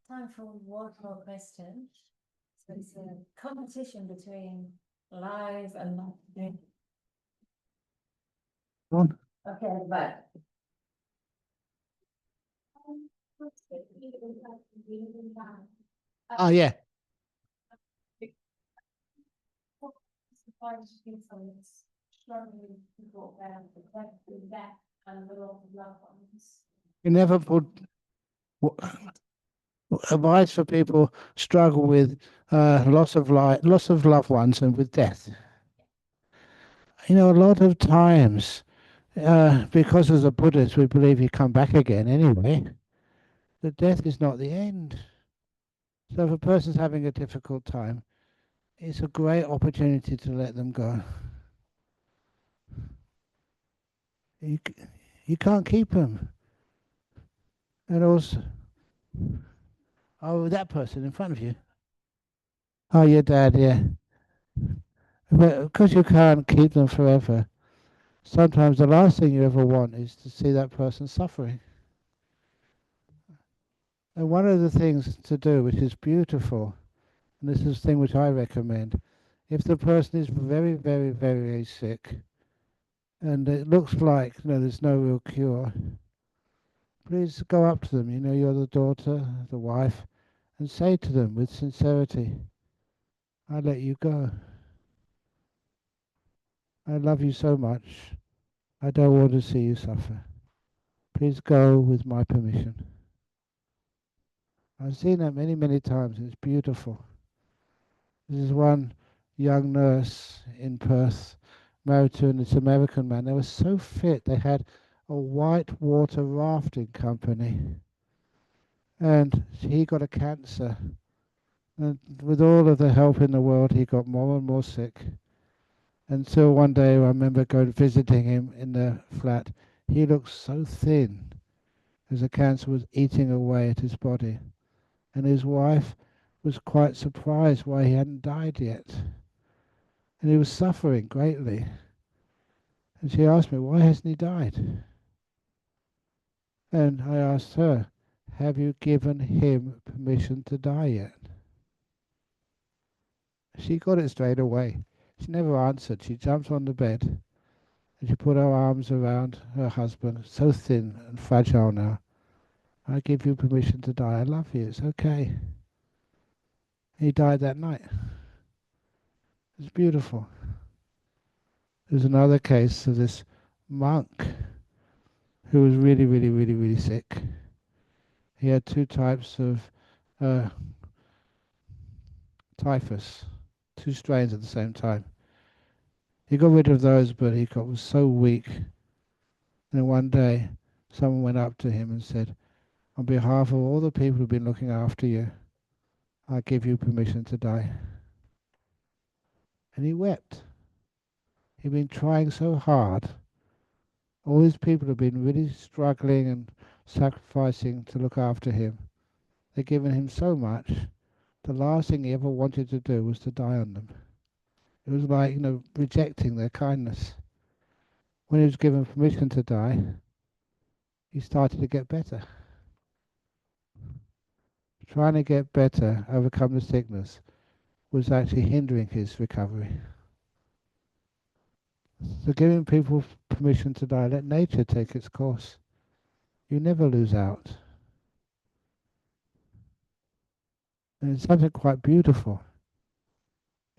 Time for one more question. So it's a competition between live and live. Go on. Okay, but Oh, yeah. You never put advice for people struggle with loss of life, loss of loved ones, and with death. You know, a lot of times, because as a Buddhist we believe you come back again anyway, that death is not the end. So if a person's having a difficult time, it's a great opportunity to let them go. You, you can't keep them. And also, oh, that person in front of you. Oh, your dad, yeah. But because you can't keep them forever, sometimes the last thing you ever want is to see that person suffering. And one of the things to do, which is beautiful, and this is the thing which I recommend, if the person is very, very, very, very sick, and it looks like there's no real cure, please go up to them. You're the daughter, the wife, and say to them with sincerity, I let you go. I love you so much. I don't want to see you suffer. Please go with my permission. I've seen that many, many times. It's beautiful. This is one young nurse in Perth, married to this American man. They were so fit. They had a white water rafting company. And he got a cancer. And with all of the help in the world, he got more and more sick. Until one day, I remember going visiting him in the flat. He looked so thin as the cancer was eating away at his body. And his wife was quite surprised why he hadn't died yet. And he was suffering greatly. And she asked me, why hasn't he died? And I asked her, have you given him permission to die yet? She got it straight away. She never answered. She jumped on the bed and she put her arms around her husband, so thin and fragile now. I give you permission to die. I love you. It's okay. He died that night. It's beautiful. There's another case of this monk who was really, really, really, really sick. He had two types of uh, typhus, two strains at the same time. He got rid of those, but was so weak. And then one day, someone went up to him and said, on behalf of all the people who've been looking after you, I give you permission to die. And he wept. He'd been trying so hard. All these people have been really struggling and sacrificing to look after him. They'd given him so much. The last thing he ever wanted to do was to die on them. It was like, rejecting their kindness. When he was given permission to die, he started to get better. Trying to get better, overcome the sickness, was actually hindering his recovery. So giving people permission to die, let nature take its course. You never lose out. And it's something quite beautiful.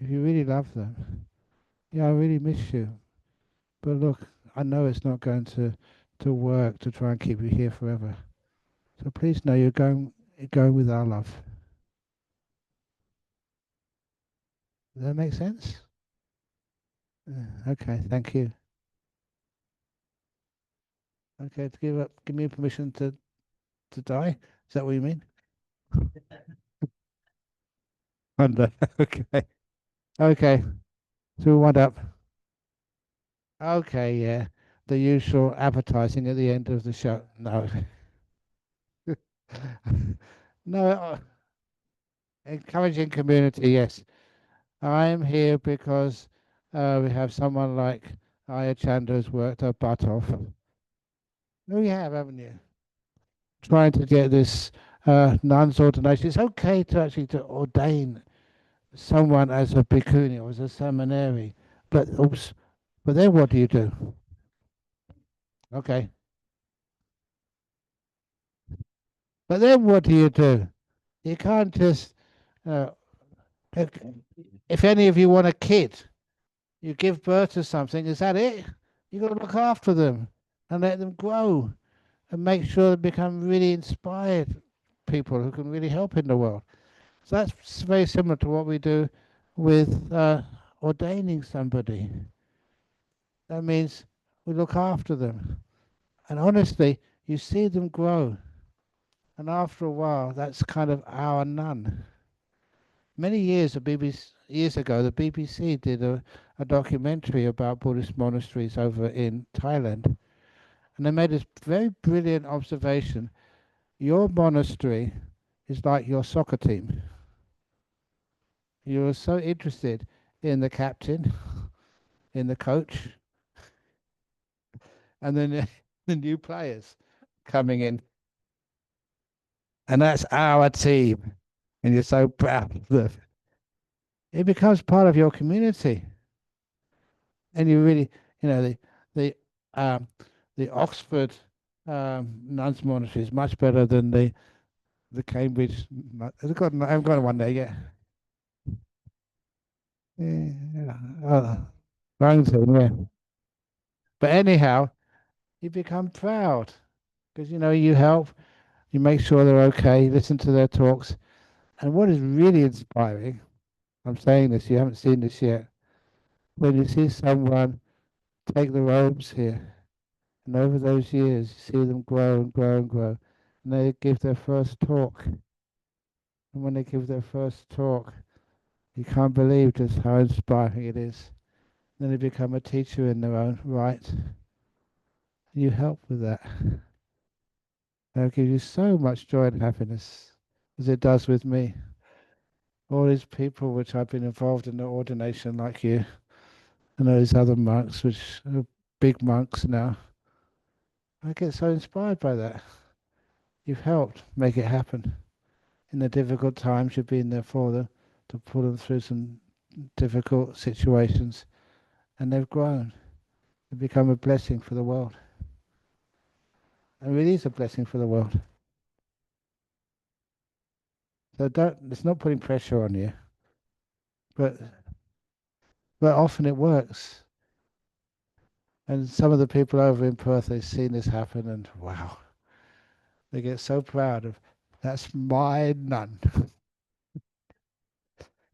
If you really love them, yeah, I really miss you. But look, I know it's not going to work to try and keep you here forever. So please know you're going with our love. Does that make sense? Okay, thank you. Okay, give me permission to die? Is that what you mean? Wonder. Okay. Okay. So we wind up. Okay, yeah. The usual advertising at the end of the show. No. No, encouraging community, yes. I am here because we have someone like Ayachandra who's worked her butt off. No, you have, haven't you? Trying to get this nun's ordination. It's okay to actually to ordain someone as a bhikkhuni or as a seminary, but oops, but then what do you do? Okay, but then what do you do? You can't just uh, if if any of you want a kid, you give birth to something. Is that it? You got to look after them and let them grow and make sure they become really inspired people who can really help in the world. So that's very similar to what we do with ordaining somebody. That means we look after them. And honestly, you see them grow. And after a while, that's kind of our nun. Many years ago, the BBC did a documentary about Buddhist monasteries over in Thailand. And they made this very brilliant observation. Your monastery is like your soccer team. You're so interested in the captain, in the coach, and then the new players coming in. And that's our team. And you're so proud of them. It becomes part of your community. And you really, the um, the Oxford nuns monastery is much better than the Cambridge. I haven't got one there yet. Yeah. Wrong thing, yeah. But anyhow, you become proud because you help, you make sure they're okay, listen to their talks. And what is really inspiring, I'm saying this, you haven't seen this yet, when you see someone take the robes here, and over those years, you see them grow and grow and grow, and they give their first talk. And when they give their first talk, you can't believe just how inspiring it is. Then they become a teacher in their own right. You help with that. That'll give you so much joy and happiness, as it does with me. All these people which I've been involved in the ordination, like you, and those other monks, which are big monks now, I get so inspired by that. You've helped make it happen. In the difficult times, you've been there for them, to pull them through some difficult situations, and they've grown. They've become a blessing for the world. And it really is a blessing for the world. So it's not putting pressure on you, but often it works. And some of the people over in Perth, they've seen this happen, and wow, they get so proud of, that's my nun.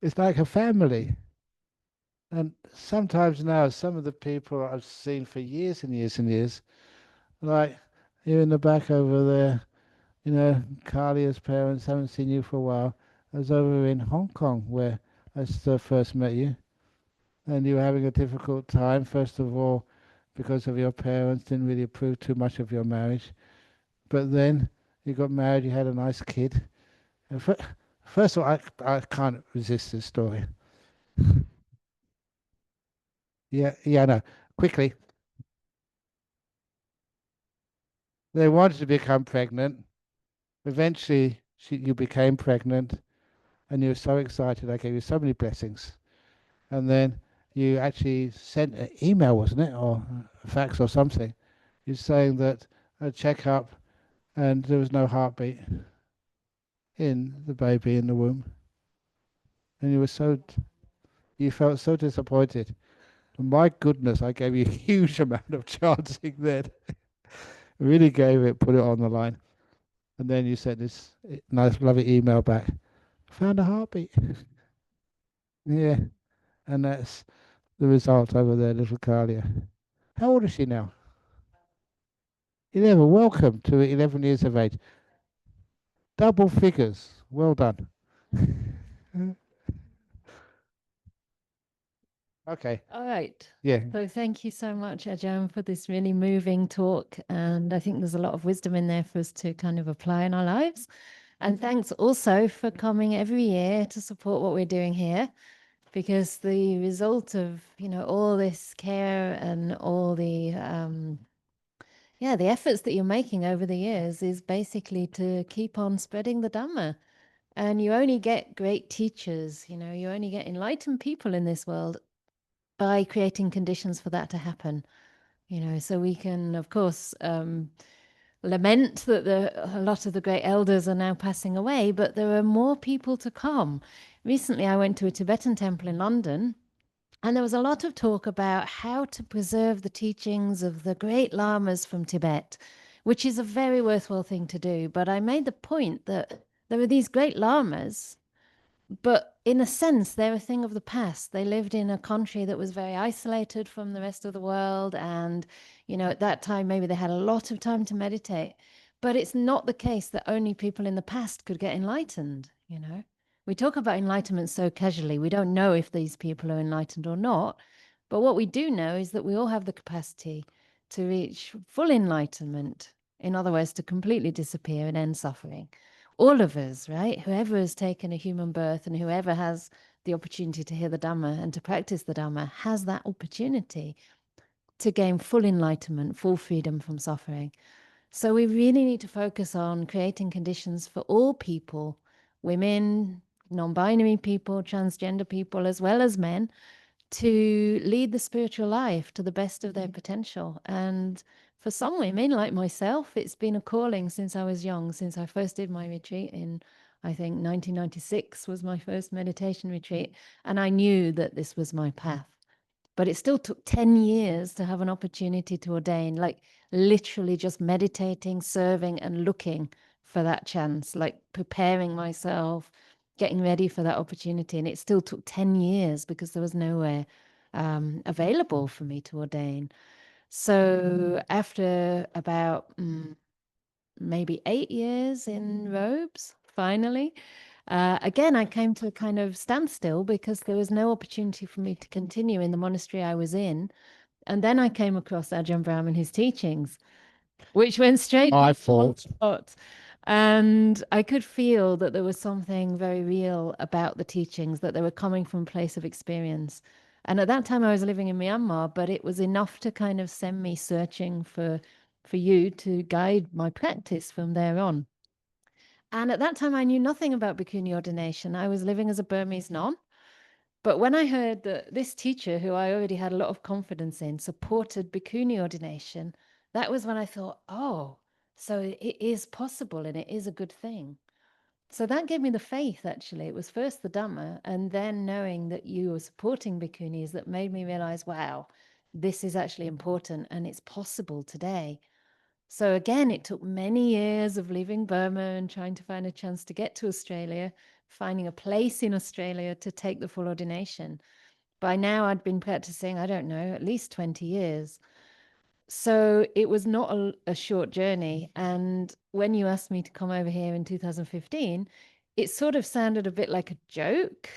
It's like a family. And sometimes now, some of the people I've seen for years and years and years, like you in the back over there, Kalia's parents haven't seen you for a while. I was over in Hong Kong where I first met you, and you were having a difficult time, first of all, because of your parents didn't really approve too much of your marriage. But then you got married, you had a nice kid. And first of all, I can't resist this story. Yeah, yeah, no. Quickly, they wanted to become pregnant. Eventually, you became pregnant, and you were so excited. I gave you so many blessings. And then you actually sent an email, wasn't it, or a fax or something? You're saying that a checkup and there was no heartbeat in the baby in the womb, and you felt so disappointed. My goodness, I gave you a huge amount of chancing then. Really gave it, put it on the line. And then you sent this nice, lovely email back. Found a heartbeat. Yeah, and that's the result over there, little Carlia. How old is she now? 11. Welcome to 11 years of age. Double figures. Well done. Okay. All right. Yeah. So thank you so much, Ajahn, for this really moving talk. And I think there's a lot of wisdom in there for us to kind of apply in our lives. And thanks also for coming every year to support what we're doing here, because the result of, all this care and all the, the efforts that you're making over the years is basically to keep on spreading the Dhamma. And you only get great teachers, you only get enlightened people in this world by creating conditions for that to happen. So we can, of course, lament that a lot of the great elders are now passing away, but there are more people to come. Recently, I went to a Tibetan temple in London, and there was a lot of talk about how to preserve the teachings of the great lamas from Tibet, which is a very worthwhile thing to do. But I made the point that there are these great lamas, but in a sense, they're a thing of the past. They lived in a country that was very isolated from the rest of the world. And, at that time, maybe they had a lot of time to meditate. But it's not the case that only people in the past could get enlightened. We talk about enlightenment so casually. We don't know if these people are enlightened or not. But what we do know is that we all have the capacity to reach full enlightenment. In other words, to completely disappear and end suffering. All of us, right? Whoever has taken a human birth and whoever has the opportunity to hear the Dhamma and to practice the Dhamma has that opportunity to gain full enlightenment, full freedom from suffering. So we really need to focus on creating conditions for all people, women, non-binary people, transgender people, as well as men, to lead the spiritual life to the best of their potential. And for some women, like myself, it's been a calling since I was young, since I first did my retreat in I think 1996 was my first meditation retreat. And I knew that this was my path. But it still took 10 years to have an opportunity to ordain, like literally just meditating, serving, and looking for that chance, like preparing myself, getting ready for that opportunity. And it still took 10 years because there was nowhere available for me to ordain. So after about maybe 8 years in robes, finally, again, I came to a kind of standstill because there was no opportunity for me to continue in the monastery I was in. And then I came across Ajahn Brahm and his teachings, which went straight My to fault. spot. And I could feel that there was something very real about the teachings, that they were coming from a place of experience. And at that time, I was living in Myanmar, but it was enough to kind of send me searching for you to guide my practice from there on. And at that time, I knew nothing about bhikkhuni ordination. I was living as a Burmese nun. But when I heard that this teacher, who I already had a lot of confidence in, supported bhikkhuni ordination, that was when I thought, oh, so it is possible and it is a good thing. So that gave me the faith, actually. It was first the Dhamma, and then knowing that you were supporting bhikkhunis that made me realize, wow, this is actually important and it's possible today. So again, it took many years of leaving Burma and trying to find a chance to get to Australia, finding a place in Australia to take the full ordination. By now, I'd been practicing, I don't know, at least 20 years. So it was not a short journey. And when you asked me to come over here in 2015, it sort of sounded a bit like a joke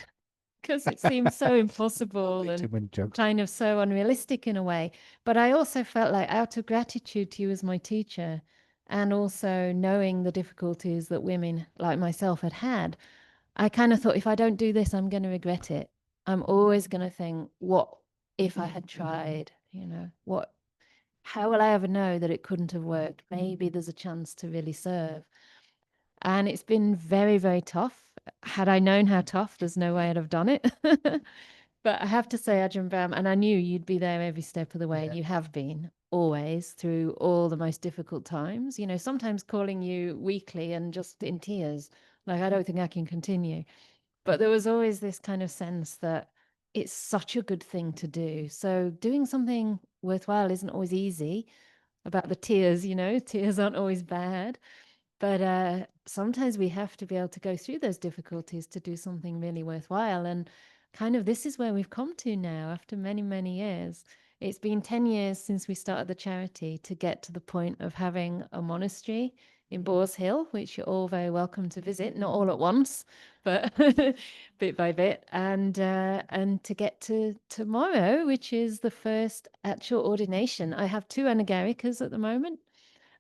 because it seemed so impossible and kind of so unrealistic in a way. But I also felt like, out of gratitude to you as my teacher, and also knowing the difficulties that women like myself had had, I kind of thought, if I don't do this, I'm going to regret it. I'm always going to think, what if I had tried? You know, how will I ever know that it couldn't have worked? Maybe there's a chance to really serve. And it's been very, very tough. Had I known how tough, there's no way I'd have done it. But I have to say, Ajahn Brahm, and I knew you'd be there every step of the way, and you have been always through all the most difficult times. You know, sometimes calling you weekly and just in tears, like, I don't think I can continue. But there was always this kind of sense that it's such a good thing to do. So doing something worthwhile isn't always easy. About the tears, you know, tears aren't always bad. But sometimes we have to be able to go through those difficulties to do something really worthwhile. And kind of this is where we've come to now after many, many years. It's been 10 years since we started the charity to get to the point of having a monastery in Boars Hill, which you're all very welcome to visit, not all at once, but bit by bit. And to get to tomorrow, which is the first actual ordination. I have 2 anagarikas at the moment.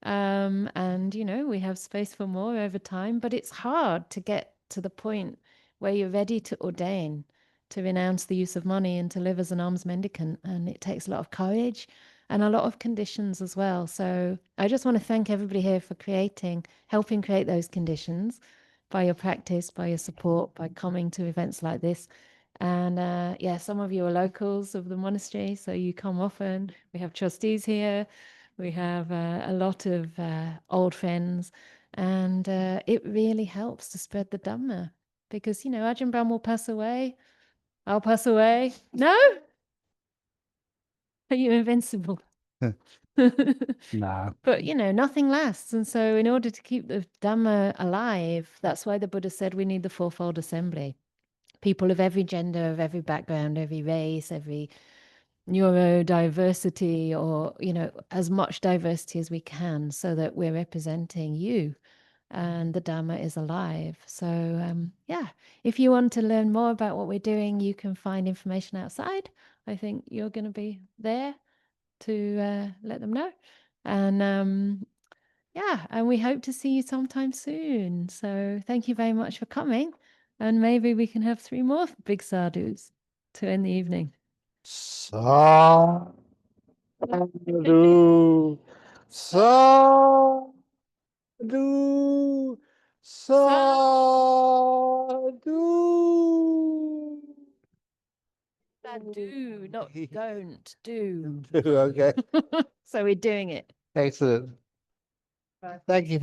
And you know, we have space for more over time, but it's hard to get to the point where you're ready to ordain, to renounce the use of money and to live as an alms mendicant. And it takes a lot of courage and a lot of conditions as well. So I just want to thank everybody here for helping create those conditions by your practice, by your support, by coming to events like this. And yeah, some of you are locals of the monastery, so you come often. We have trustees here. We have a lot of old friends, and it really helps to spread the Dhamma because, you know, Ajahn Brahm will pass away. I'll pass away. No? Are you invincible? No. But, you know, nothing lasts. And so in order to keep the Dhamma alive, that's why the Buddha said we need the fourfold assembly. People of every gender, of every background, every race, every neurodiversity, or, you know, as much diversity as we can, so that we're representing you and the Dhamma is alive. So yeah, if you want to learn more about what we're doing, you can find information outside. I think you're going to be there to let them know. And yeah, and we hope to see you sometime soon. So thank you very much for coming, and maybe we can have 3 more big sadhus to end the evening. Sadhu, sadhu, sadhu. Do, not don't, do. Okay, So we're doing it. excellent. Thank you.